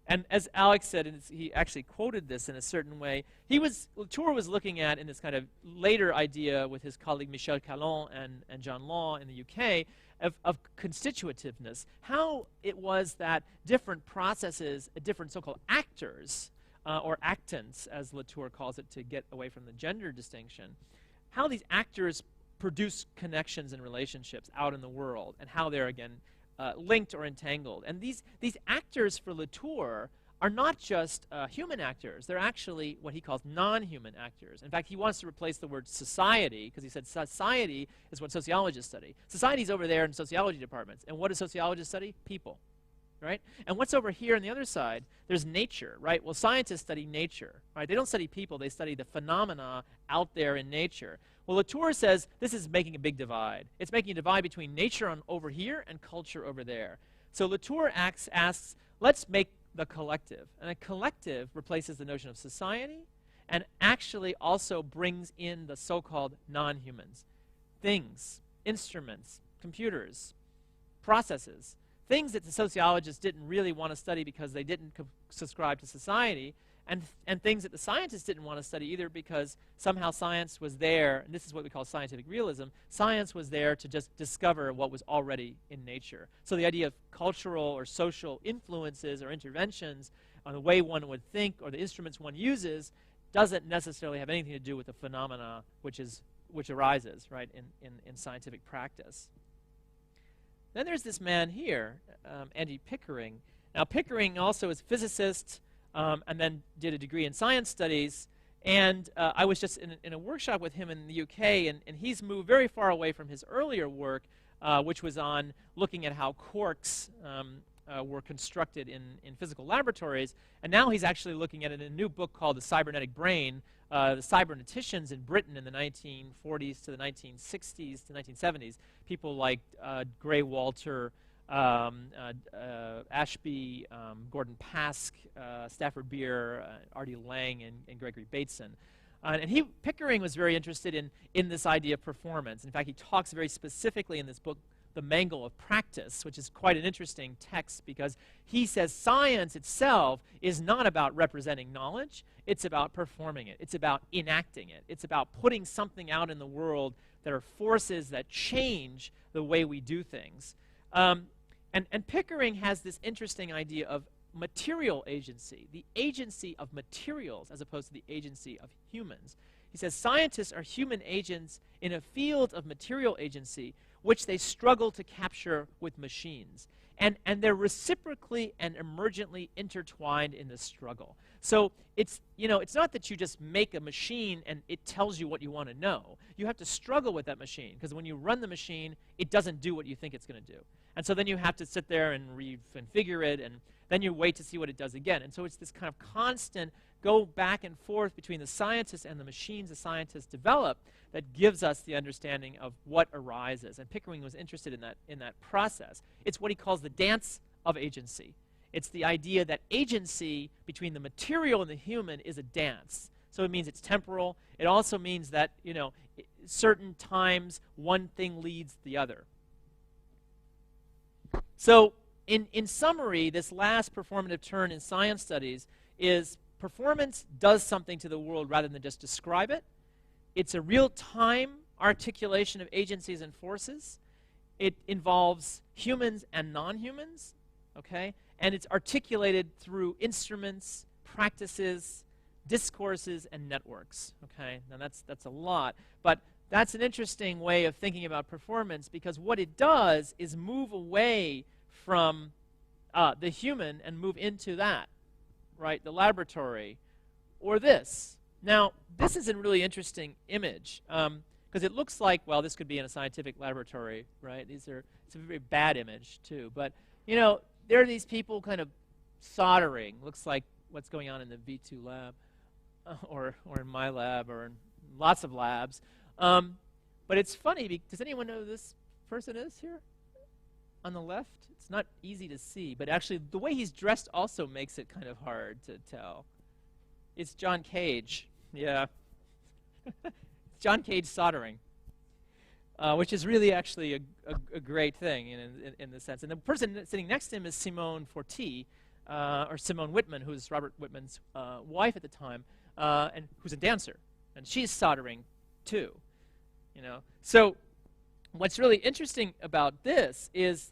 And as Alex said, and he actually quoted this in a certain way, Latour was looking at, in this kind of later idea with his colleague Michel Calon and John Law in the UK, of constitutiveness, how it was that different processes, different so-called actors, or actants, as Latour calls it, to get away from the gender distinction, how these actors produce connections and relationships out in the world, and how they're, again, linked or entangled. And these actors for Latour are not just human actors. They're actually what he calls non-human actors. In fact, he wants to replace the word society, because he said society is what sociologists study. Society's over there in sociology departments. And what do sociologists study? People, right? And what's over here on the other side? There's nature, right? Well, scientists study nature, right? They don't study people. They study the phenomena out there in nature. Well, Latour says this is making a big divide. It's making a divide between nature over here and culture over there. So Latour asks, let's make the collective. And a collective replaces the notion of society and actually also brings in the so-called non-humans. Things, instruments, computers, processes, things that the sociologists didn't really want to study because they didn't subscribe to society, and things that the scientists didn't want to study either because somehow science was there, and this is what we call scientific realism, science was there to just discover what was already in nature. So the idea of cultural or social influences or interventions on the way one would think or the instruments one uses doesn't necessarily have anything to do with the phenomena which arises, right, in scientific practice. Then there's this man here, Andy Pickering. Now, Pickering also is a physicist, and then did a degree in science studies. And I was just in a workshop with him in the UK, and he's moved very far away from his earlier work, which was on looking at how quarks were constructed in physical laboratories. And now he's actually looking at it in a new book called The Cybernetic Brain, the cyberneticians in Britain in the 1940s to the 1960s to 1970s, people like Gray Walter, Ashby, Gordon Pask, Stafford Beer, Artie Lang, and Gregory Bateson. And Pickering was very interested in this idea of performance. In fact, he talks very specifically in this book, The Mangle of Practice, which is quite an interesting text because he says science itself is not about representing knowledge, it's about performing it. It's about enacting it. It's about putting something out in the world that are forces that change the way we do things. And Pickering has this interesting idea of material agency, the agency of materials as opposed to the agency of humans. He says scientists are human agents in a field of material agency which they struggle to capture with machines. And they're reciprocally and emergently intertwined in the struggle. So it's not that you just make a machine and it tells you what you want to know. You have to struggle with that machine, because when you run the machine, it doesn't do what you think it's going to do. And so then you have to sit there and reconfigure it, and then you wait to see what it does again. And so it's this kind of constant go back and forth between the scientists and the machines the scientists develop that gives us the understanding of what arises. And Pickering was interested in that process. It's what he calls the dance of agency. It's the idea that agency between the material and the human is a dance. So it means it's temporal. It also means that, certain times one thing leads the other. So in summary, this last performative turn in science studies is performance does something to the world rather than just describe it. It's a real-time articulation of agencies and forces. It involves humans and non-humans, okay? And it's articulated through instruments, practices, discourses, and networks, okay? Now that's a lot, but that's an interesting way of thinking about performance, because what it does is move away from the human and move into that, right? The laboratory, or this. Now, this is a really interesting image, because it looks like, well, this could be in a scientific laboratory, right? It's a very bad image, too. But, there are these people kind of soldering. Looks like what's going on in the V2 lab, or in my lab, or in lots of labs. But it's funny, does anyone know who this person is here? On the left? It's not easy to see, but actually the way he's dressed also makes it kind of hard to tell. It's John Cage. Yeah. John Cage soldering, which is really actually a great thing in the sense. And the person sitting next to him is Simone Forti, or Simone Whitman, who's Robert Whitman's wife at the time, and who's a dancer. And she's soldering too. So what's really interesting about this is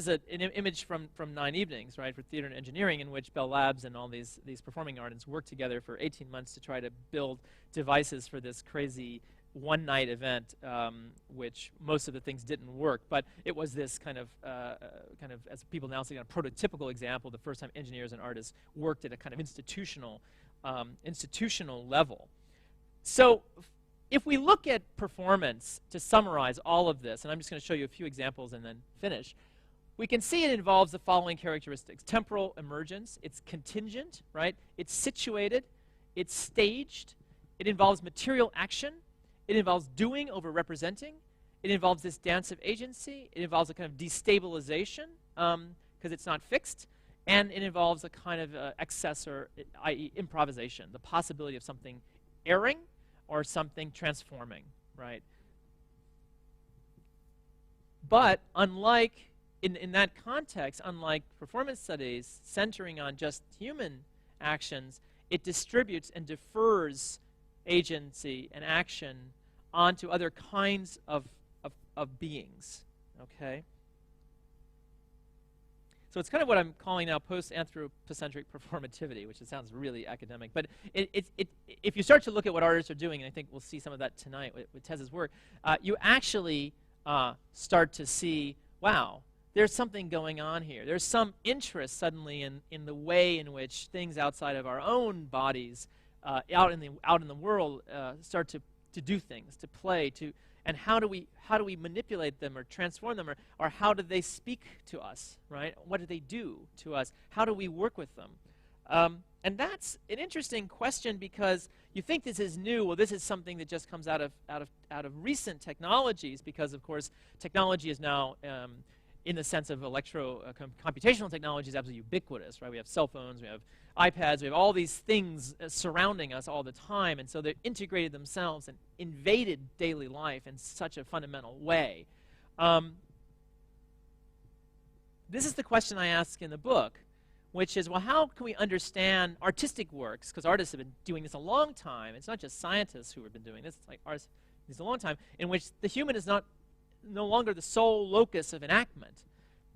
an image from 9 Evenings, right, for theater and engineering, in which Bell Labs and all these performing artists worked together for 18 months to try to build devices for this crazy one-night event, which most of the things didn't work. But it was this kind of, as people now say, a prototypical example, the first time engineers and artists worked at a kind of institutional level. So if we look at performance, to summarize all of this, and I'm just going to show you a few examples and then finish, we can see it involves the following characteristics. Temporal emergence, it's contingent, right? It's situated, it's staged, it involves material action, it involves doing over representing, it involves this dance of agency, it involves a kind of destabilization, because it's not fixed, and it involves a kind of excess, or i.e. improvisation, the possibility of something erring or something transforming, right? But unlike, in that context, unlike performance studies centering on just human actions, it distributes and defers agency and action onto other kinds of beings, okay? So it's kind of what I'm calling now post-anthropocentric performativity, which it sounds really academic. But if you start to look at what artists are doing, and I think we'll see some of that tonight with Tez's work, you actually start to see, wow, there's something going on here. There's some interest suddenly in the way in which things outside of our own bodies, out in the world, start to do things, to play, and how do we manipulate them or transform them, or how do they speak to us, right? What do they do to us? How do we work with them? And that's an interesting question because you think this is new. Well, this is something that just comes out of recent technologies because, of course, technology is now, in the sense of computational technology, is absolutely ubiquitous, right? We have cell phones, we have iPads, we have all these things surrounding us all the time, and so they've integrated themselves and invaded daily life in such a fundamental way. This is the question I ask in the book, which is, well, how can we understand artistic works? Because artists have been doing this a long time. It's not just scientists who have been doing this. It's like artists, it's a long time, in which the human is no longer the sole locus of enactment,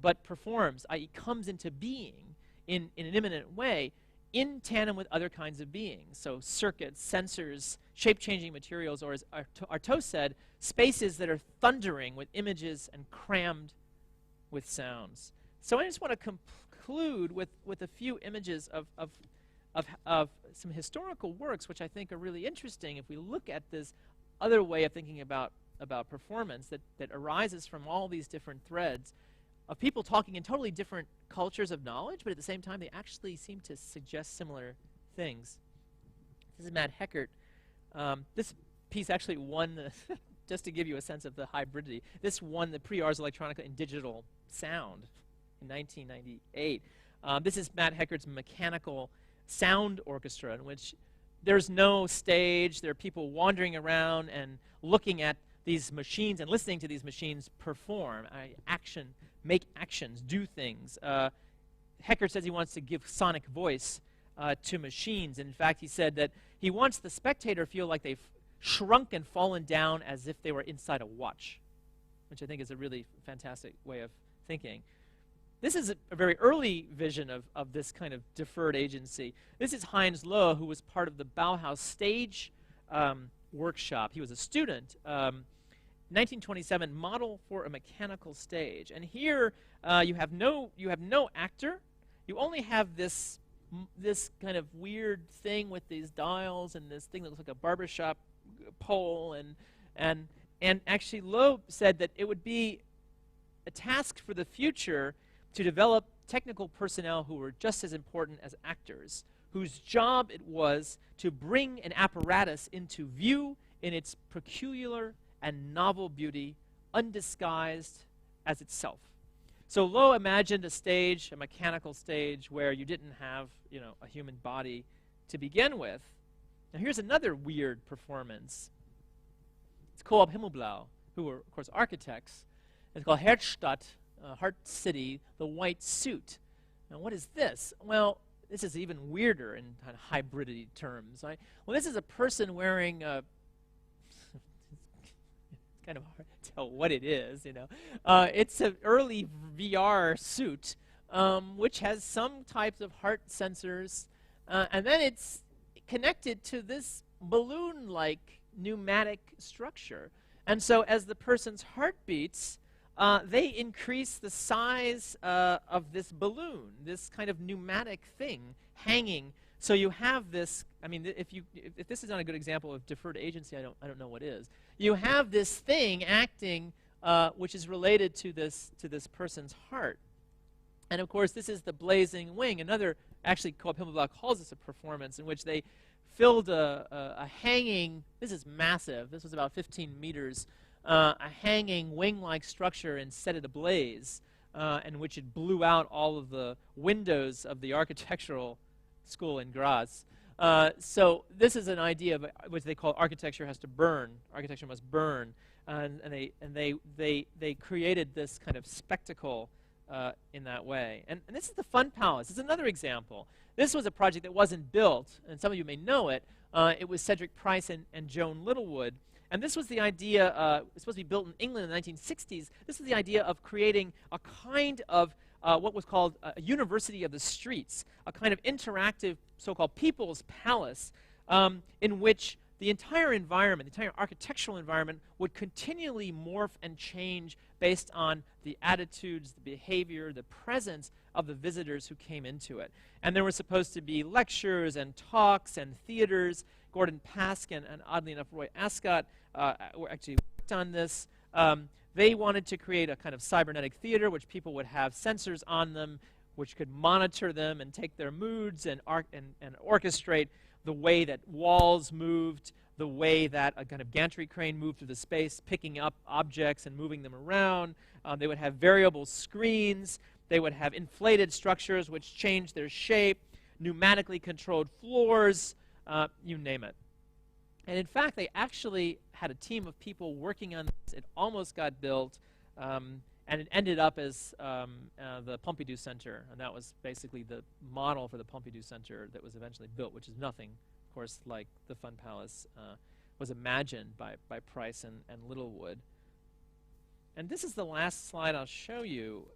but performs, i.e. comes into being in an immanent way in tandem with other kinds of beings. So circuits, sensors, shape-changing materials, or as Artaud said, spaces that are thundering with images and crammed with sounds. So I just want to conclude with a few images of some historical works which I think are really interesting if we look at this other way of thinking about performance that arises from all these different threads of people talking in totally different cultures of knowledge, but at the same time they actually seem to suggest similar things. This is Matt Heckert. This piece actually won, just to give you a sense of the hybridity, this won the Prix Ars Electronica in digital sound in 1998. This is Matt Heckert's mechanical sound orchestra, in which there's no stage. There are people wandering around and looking at these machines and listening to these machines perform, make actions, do things. Heckert says he wants to give sonic voice to machines. And in fact, he said that he wants the spectator to feel like they've shrunk and fallen down as if they were inside a watch, which I think is a really fantastic way of thinking. This is a very early vision of this kind of deferred agency. This is Heinz Loh, who was part of the Bauhaus stage workshop. He was a student. 1927, model for a mechanical stage. And here you have no actor. You only have this kind of weird thing with these dials and this thing that looks like a barbershop pole. And actually Loh said that it would be a task for the future to develop technical personnel who were just as important as actors, whose job it was to bring an apparatus into view in its peculiar and novel beauty, undisguised as itself. So Loh imagined a stage, a mechanical stage, where you didn't have, a human body to begin with. Now here's another weird performance. It's Coop Himmelblau, who were, of course, architects. It's called Herzstadt, Heart City, the White Suit. Now what is this? Well, this is even weirder in kind of hybridity terms. Right? Well, this is a person wearing it's kind of hard to tell what it is, It's an early VR suit, which has some types of heart sensors, and then it's connected to this balloon-like pneumatic structure. And so as the person's heart beats, they increase the size of this balloon, this kind of pneumatic thing hanging. So you have this. I mean, if this is not a good example of deferred agency, I don't know what is. You have this thing acting, which is related to this person's heart. And of course, this is the blazing wing. Another, actually, Coop Himmelblau calls this a performance in which they filled a hanging. This is massive. This was about 15 meters. A hanging wing-like structure and set it ablaze, in which it blew out all of the windows of the architectural school in Graz. So this is an idea of which they call architecture has to burn. Architecture must burn, and they created this kind of spectacle in that way. And this is the Fun Palace. This is another example. This was a project that wasn't built, and some of you may know it. It was Cedric Price and Joan Littlewood. And this was the idea, it was supposed to be built in England in the 1960s. This was the idea of creating a kind of what was called a university of the streets, a kind of interactive so-called people's palace in which the entire environment, the entire architectural environment would continually morph and change based on the attitudes, the behavior, the presence of the visitors who came into it. And there were supposed to be lectures and talks and theaters. Gordon Paskin and oddly enough, Roy Ascott actually worked on this. They wanted to create a kind of cybernetic theater which people would have sensors on them which could monitor them and take their moods and orchestrate the way that walls moved, the way that a kind of gantry crane moved through the space, picking up objects and moving them around. They would have variable screens. They would have inflated structures which changed their shape, pneumatically controlled floors, you name it. And in fact, they actually had a team of people working on this. It almost got built, and it ended up as the Pompidou Center, and that was basically the model for the Pompidou Center that was eventually built, which is nothing, of course, like the Fun Palace was imagined by Price and Littlewood. And this is the last slide I'll show you.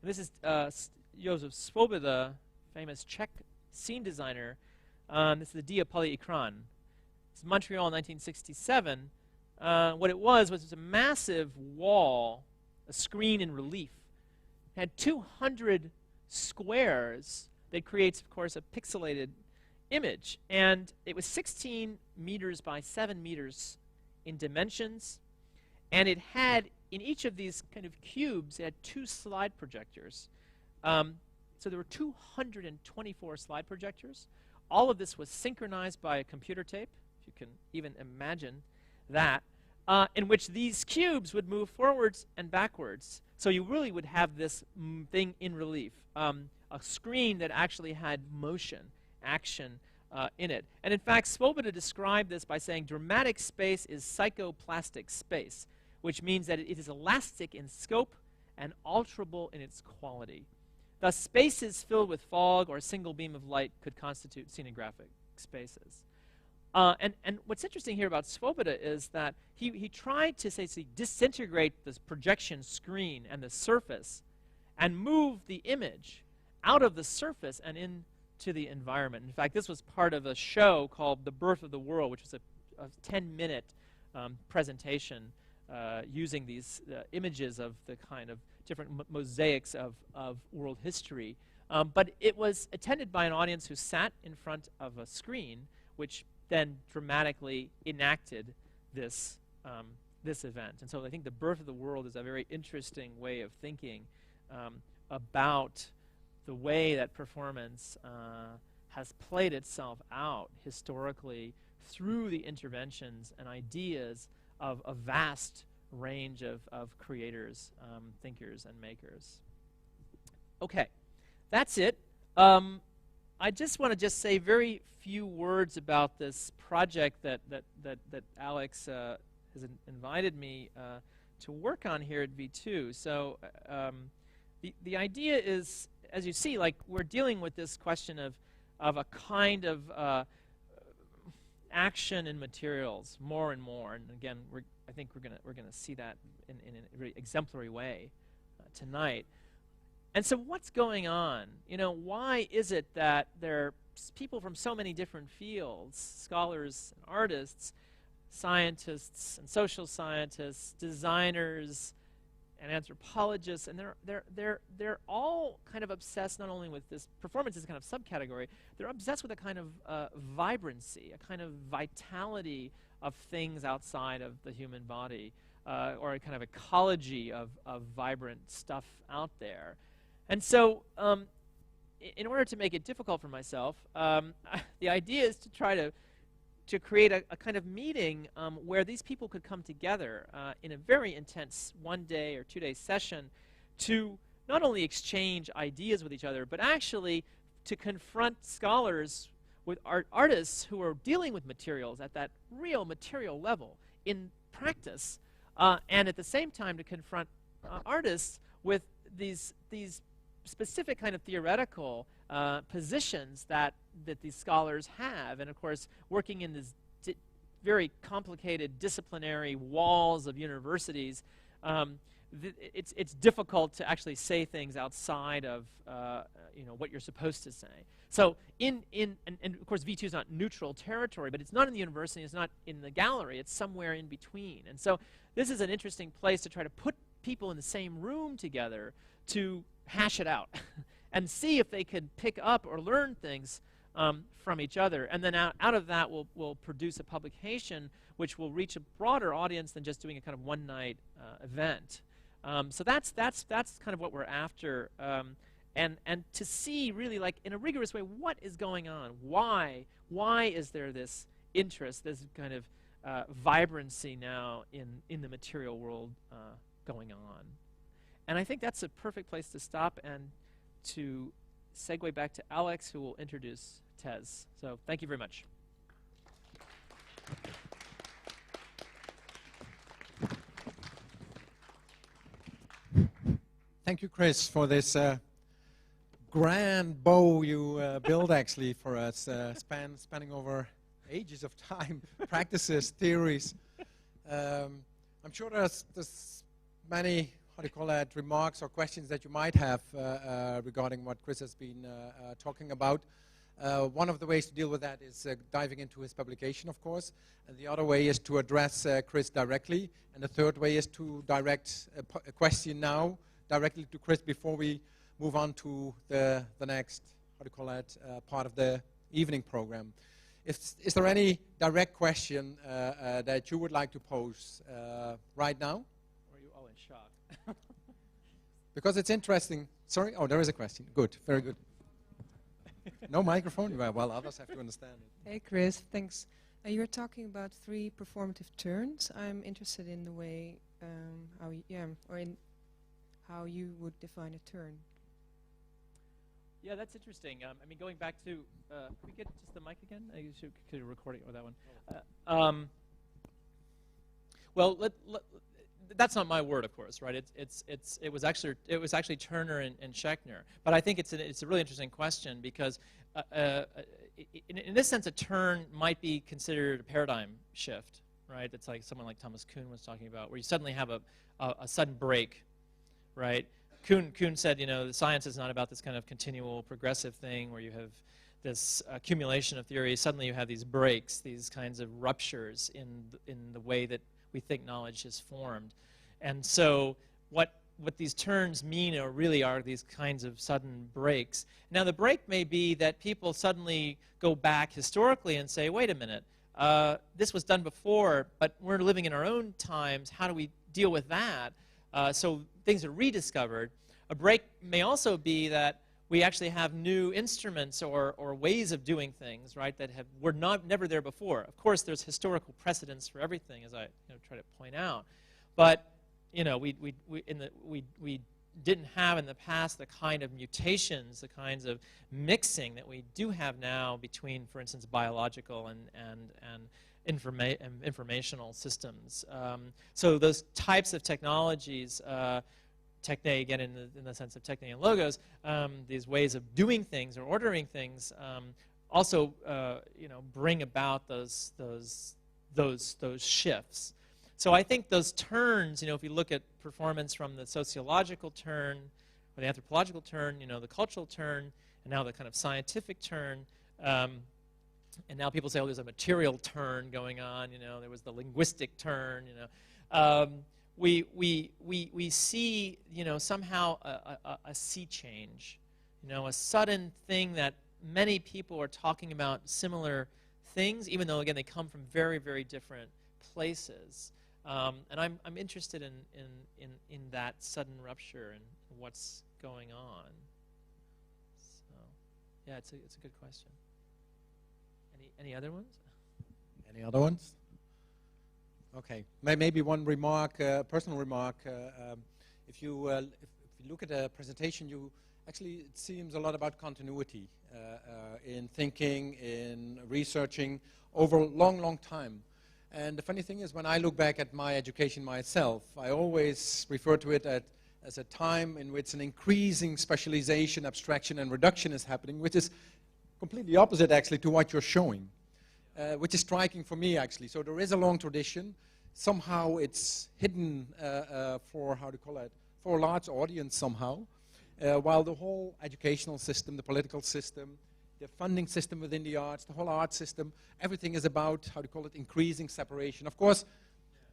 This is Josef Svoboda, famous Czech scene designer. This is the Dia Polyekran. It's Montreal in 1967. What it was a massive wall, a screen in relief. It had 200 squares that creates, of course, a pixelated image. And it was 16 meters by 7 meters in dimensions. And it had, in each of these kind of cubes, it had 2 slide projectors. So there were 224 slide projectors. All of this was synchronized by a computer tape, if you can even imagine that, in which these cubes would move forwards and backwards. So you really would have this thing in relief, a screen that actually had motion, action in it. And in fact, Svoboda described this by saying dramatic space is psychoplastic space, which means that it is elastic in scope and alterable in its quality. Thus, spaces filled with fog or a single beam of light could constitute scenographic spaces. And what's interesting here about Svoboda is that he tried to disintegrate this projection screen and the surface and move the image out of the surface and into the environment. In fact, this was part of a show called The Birth of the World, which was a 10-minute presentation using these images of the kind of different mosaics of world history. But it was attended by an audience who sat in front of a screen, which then dramatically enacted this event. And so I think The Birth of the World is a very interesting way of thinking about the way that performance has played itself out historically through the interventions and ideas of a vast range of creators, thinkers, and makers. Okay, that's it. I just want to say very few words about this project that Alex has invited me to work on here at V2. So the idea is, as you see, like we're dealing with this question of a kind of action in materials more and more. And again, I think we're gonna see that in a very exemplary way tonight. And so what's going on? You know, why is it that there are people from so many different fields, scholars and artists, scientists and social scientists, designers and anthropologists, and they're all kind of obsessed not only with this performance as a kind of subcategory, they're obsessed with a kind of vibrancy, a kind of vitality of things outside of the human body, or a kind of ecology of vibrant stuff out there. And so in order to make it difficult for myself, the idea is to try to create a kind of meeting where these people could come together in a very intense 1-day or 2-day session to not only exchange ideas with each other, but actually to confront scholars with artists who are dealing with materials at that real material level in practice, and at the same time to confront artists with these specific kind of theoretical positions that these scholars have. And of course, working in these very complicated disciplinary walls of universities, it's difficult to actually say things outside of what you're supposed to say. So and of course V2 is not neutral territory, but it's not in the university, it's not in the gallery, it's somewhere in between. And so this is an interesting place to try to put people in the same room together to hash it out and see if they can pick up or learn things from each other. And then out of that we'll produce a publication which will reach a broader audience than just doing a kind of one-night event. So that's kind of what we're after, and to see really, like, in a rigorous way, what is going on? Why is there this interest, this kind of vibrancy now in the material world going on? And I think that's a perfect place to stop and to segue back to Alex, who will introduce Tez. So thank you very much. Thank you, Chris, for this grand bow you built actually for us, spanning over ages of time, practices, theories. I'm sure there's many, how do you call that, remarks or questions that you might have regarding what Chris has been talking about. One of the ways to deal with that is diving into his publication, of course, and the other way is to address Chris directly, and the third way is to direct a question now directly to Chris before we move on to the next, how do you call that, part of the evening program. Is there any direct question that you would like to pose right now? Or are you all in shock? Because it's interesting. Sorry? Oh, there is a question. Good. Very good. No microphone? Well, others have to understand it. Hey, Chris. Thanks. You were talking about 3 performative turns. I'm interested in the way how you would define a turn. Yeah, that's interesting. I mean, going back to, can we get just the mic again? I should record it with that one. Well, that's not my word, of course, right? It was actually Turner and Schechner. But I think it's a really interesting question because, in this sense, a turn might be considered a paradigm shift, right? It's like someone like Thomas Kuhn was talking about, where you suddenly have a sudden break, right? Kuhn said, the science is not about this kind of continual progressive thing where you have this accumulation of theories. Suddenly you have these breaks, these kinds of ruptures in the way that we think knowledge is formed. And so what these turns mean are these kinds of sudden breaks. Now the break may be that people suddenly go back historically and say, wait a minute, this was done before, but we're living in our own times. How do we deal with that? So things are rediscovered. A break may also be that we actually have new instruments or ways of doing things, right, that were never there before. Of course, there's historical precedents for everything, as I try to point out. But we didn't have in the past the kind of mutations, the kinds of mixing that we do have now between, for instance, biological and informational systems. So those types of technologies, techne, again in the sense of techne and logos, these ways of doing things or ordering things, also bring about those shifts. So I think those turns, if you look at performance from the sociological turn, or the anthropological turn, the cultural turn, and now the kind of scientific turn. And now people say, oh, there's a material turn going on. There was the linguistic turn. We see, somehow a sea change. A sudden thing that many people are talking about similar things, even though again they come from very, very different places. And I'm interested in that sudden rupture and what's going on. So, yeah, it's a good question. Any other ones? Any other ones? Okay, maybe one remark, personal remark. If you look at a presentation, it seems a lot about continuity in thinking, in researching over a long, long time. And the funny thing is, when I look back at my education myself, I always refer to it as a time in which an increasing specialization, abstraction, and reduction is happening, which is completely opposite, actually, to what you're showing, which is striking for me, actually. So there is a long tradition. Somehow it's hidden for a large audience somehow, while the whole educational system, the political system, the funding system within the arts, the whole art system, everything is about, increasing separation. Of course,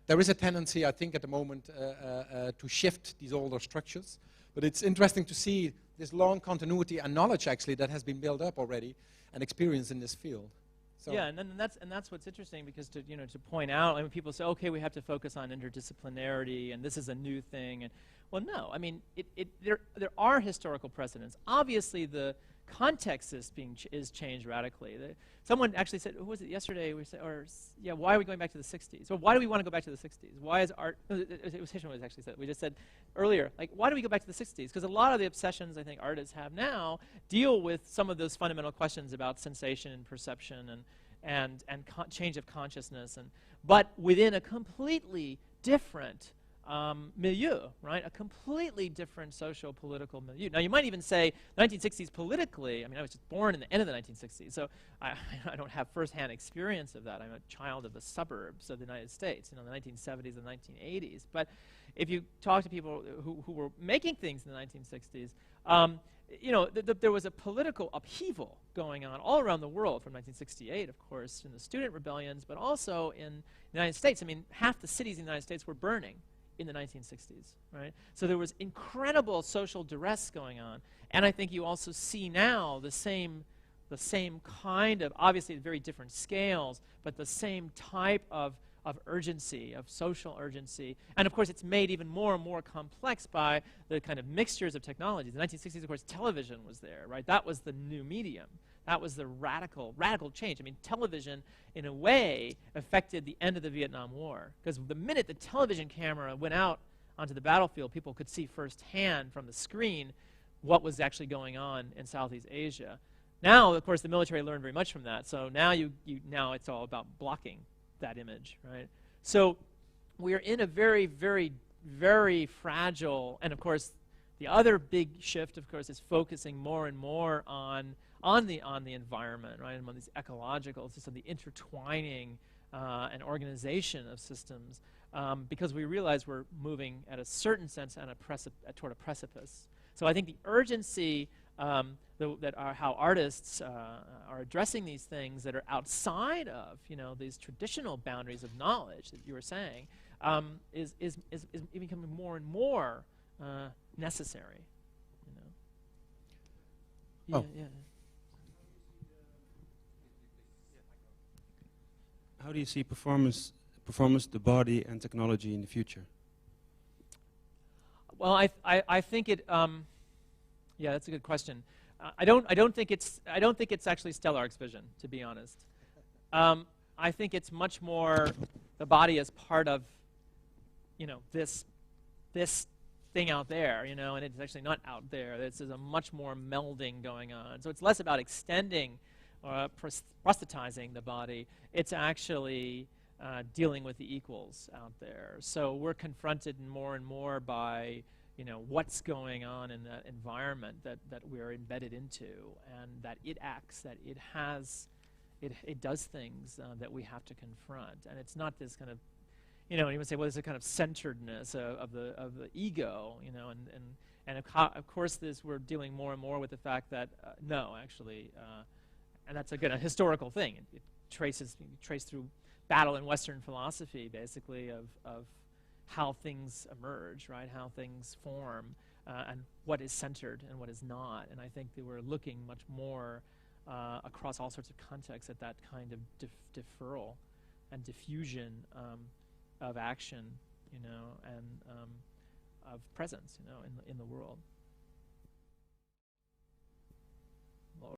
there is a tendency, I think, at the moment to shift these older structures. But it's interesting to see this long continuity and knowledge, actually, that has been built up already and experience in this field. So yeah, and that's what's interesting, because to point out, people say, okay, we have to focus on interdisciplinarity, and this is a new thing. And Well, no. I mean, there are historical precedents. Obviously, the context is changed radically. Someone actually said, who was it yesterday? We said, why are we going back to the 60s? Well, why do we want to go back to the 60s? Why is art? It was Hisham who actually said. We just said earlier, like, why do we go back to the 60s? Because a lot of the obsessions I think artists have now deal with some of those fundamental questions about sensation and perception and change of consciousness, but within a completely different milieu, right? A completely different social political milieu. Now, you might even say the 1960s politically, I mean, I was just born in the end of the 1960s, so I don't have firsthand experience of that. I'm a child of the suburbs of the United States, the 1970s and 1980s. But if you talk to people who were making things in the 1960s, there was a political upheaval going on all around the world from 1968, of course, in the student rebellions, but also in the United States. I mean, half the cities in the United States were burning in the 1960s, right? So there was incredible social duress going on. And I think you also see now the same kind of, obviously at very different scales, but the same type of urgency, of social urgency. And of course, it's made even more and more complex by the kind of mixtures of technologies. In the 1960s, of course, television was there, right? That was the new medium. That was the radical change. I mean, television, in a way, affected the end of the Vietnam War. Because the minute the television camera went out onto the battlefield, people could see firsthand from the screen what was actually going on in Southeast Asia. Now, of course, the military learned very much from that. So now now it's all about blocking that image, right? So we are in a very, very, very fragile, and of course, the other big shift, of course, is focusing more and more on the environment, right, and on these ecological, so the intertwining and organization of systems, because we realize we're moving, at a certain sense, toward a precipice. So I think the urgency how artists are addressing these things that are outside of these traditional boundaries of knowledge that you were saying is becoming more and more necessary. Oh. Yeah. How do you see performance, the body, and technology in the future? Well, I think it. Yeah, that's a good question. I don't think it's actually Stellark's vision, to be honest. I think it's much more the body as part of this thing out there, and it's actually not out there. This is a much more melding going on. So it's less about extending or prosthetizing the body. It's actually dealing with the equals out there. So we're confronted more and more by what's going on in that environment that we're embedded into, and that it acts, that it does things that we have to confront. And it's not this kind of, you would say, well, there's a kind of centeredness of the ego, and of course we're dealing more and more with the fact that no, actually, and that's again a historical thing. It traces through battle in Western philosophy, basically, of how things emerge, right? How things form, and what is centered and what is not. And I think that we're looking much more across all sorts of contexts at that kind of deferral and diffusion of action, and of presence, in the world.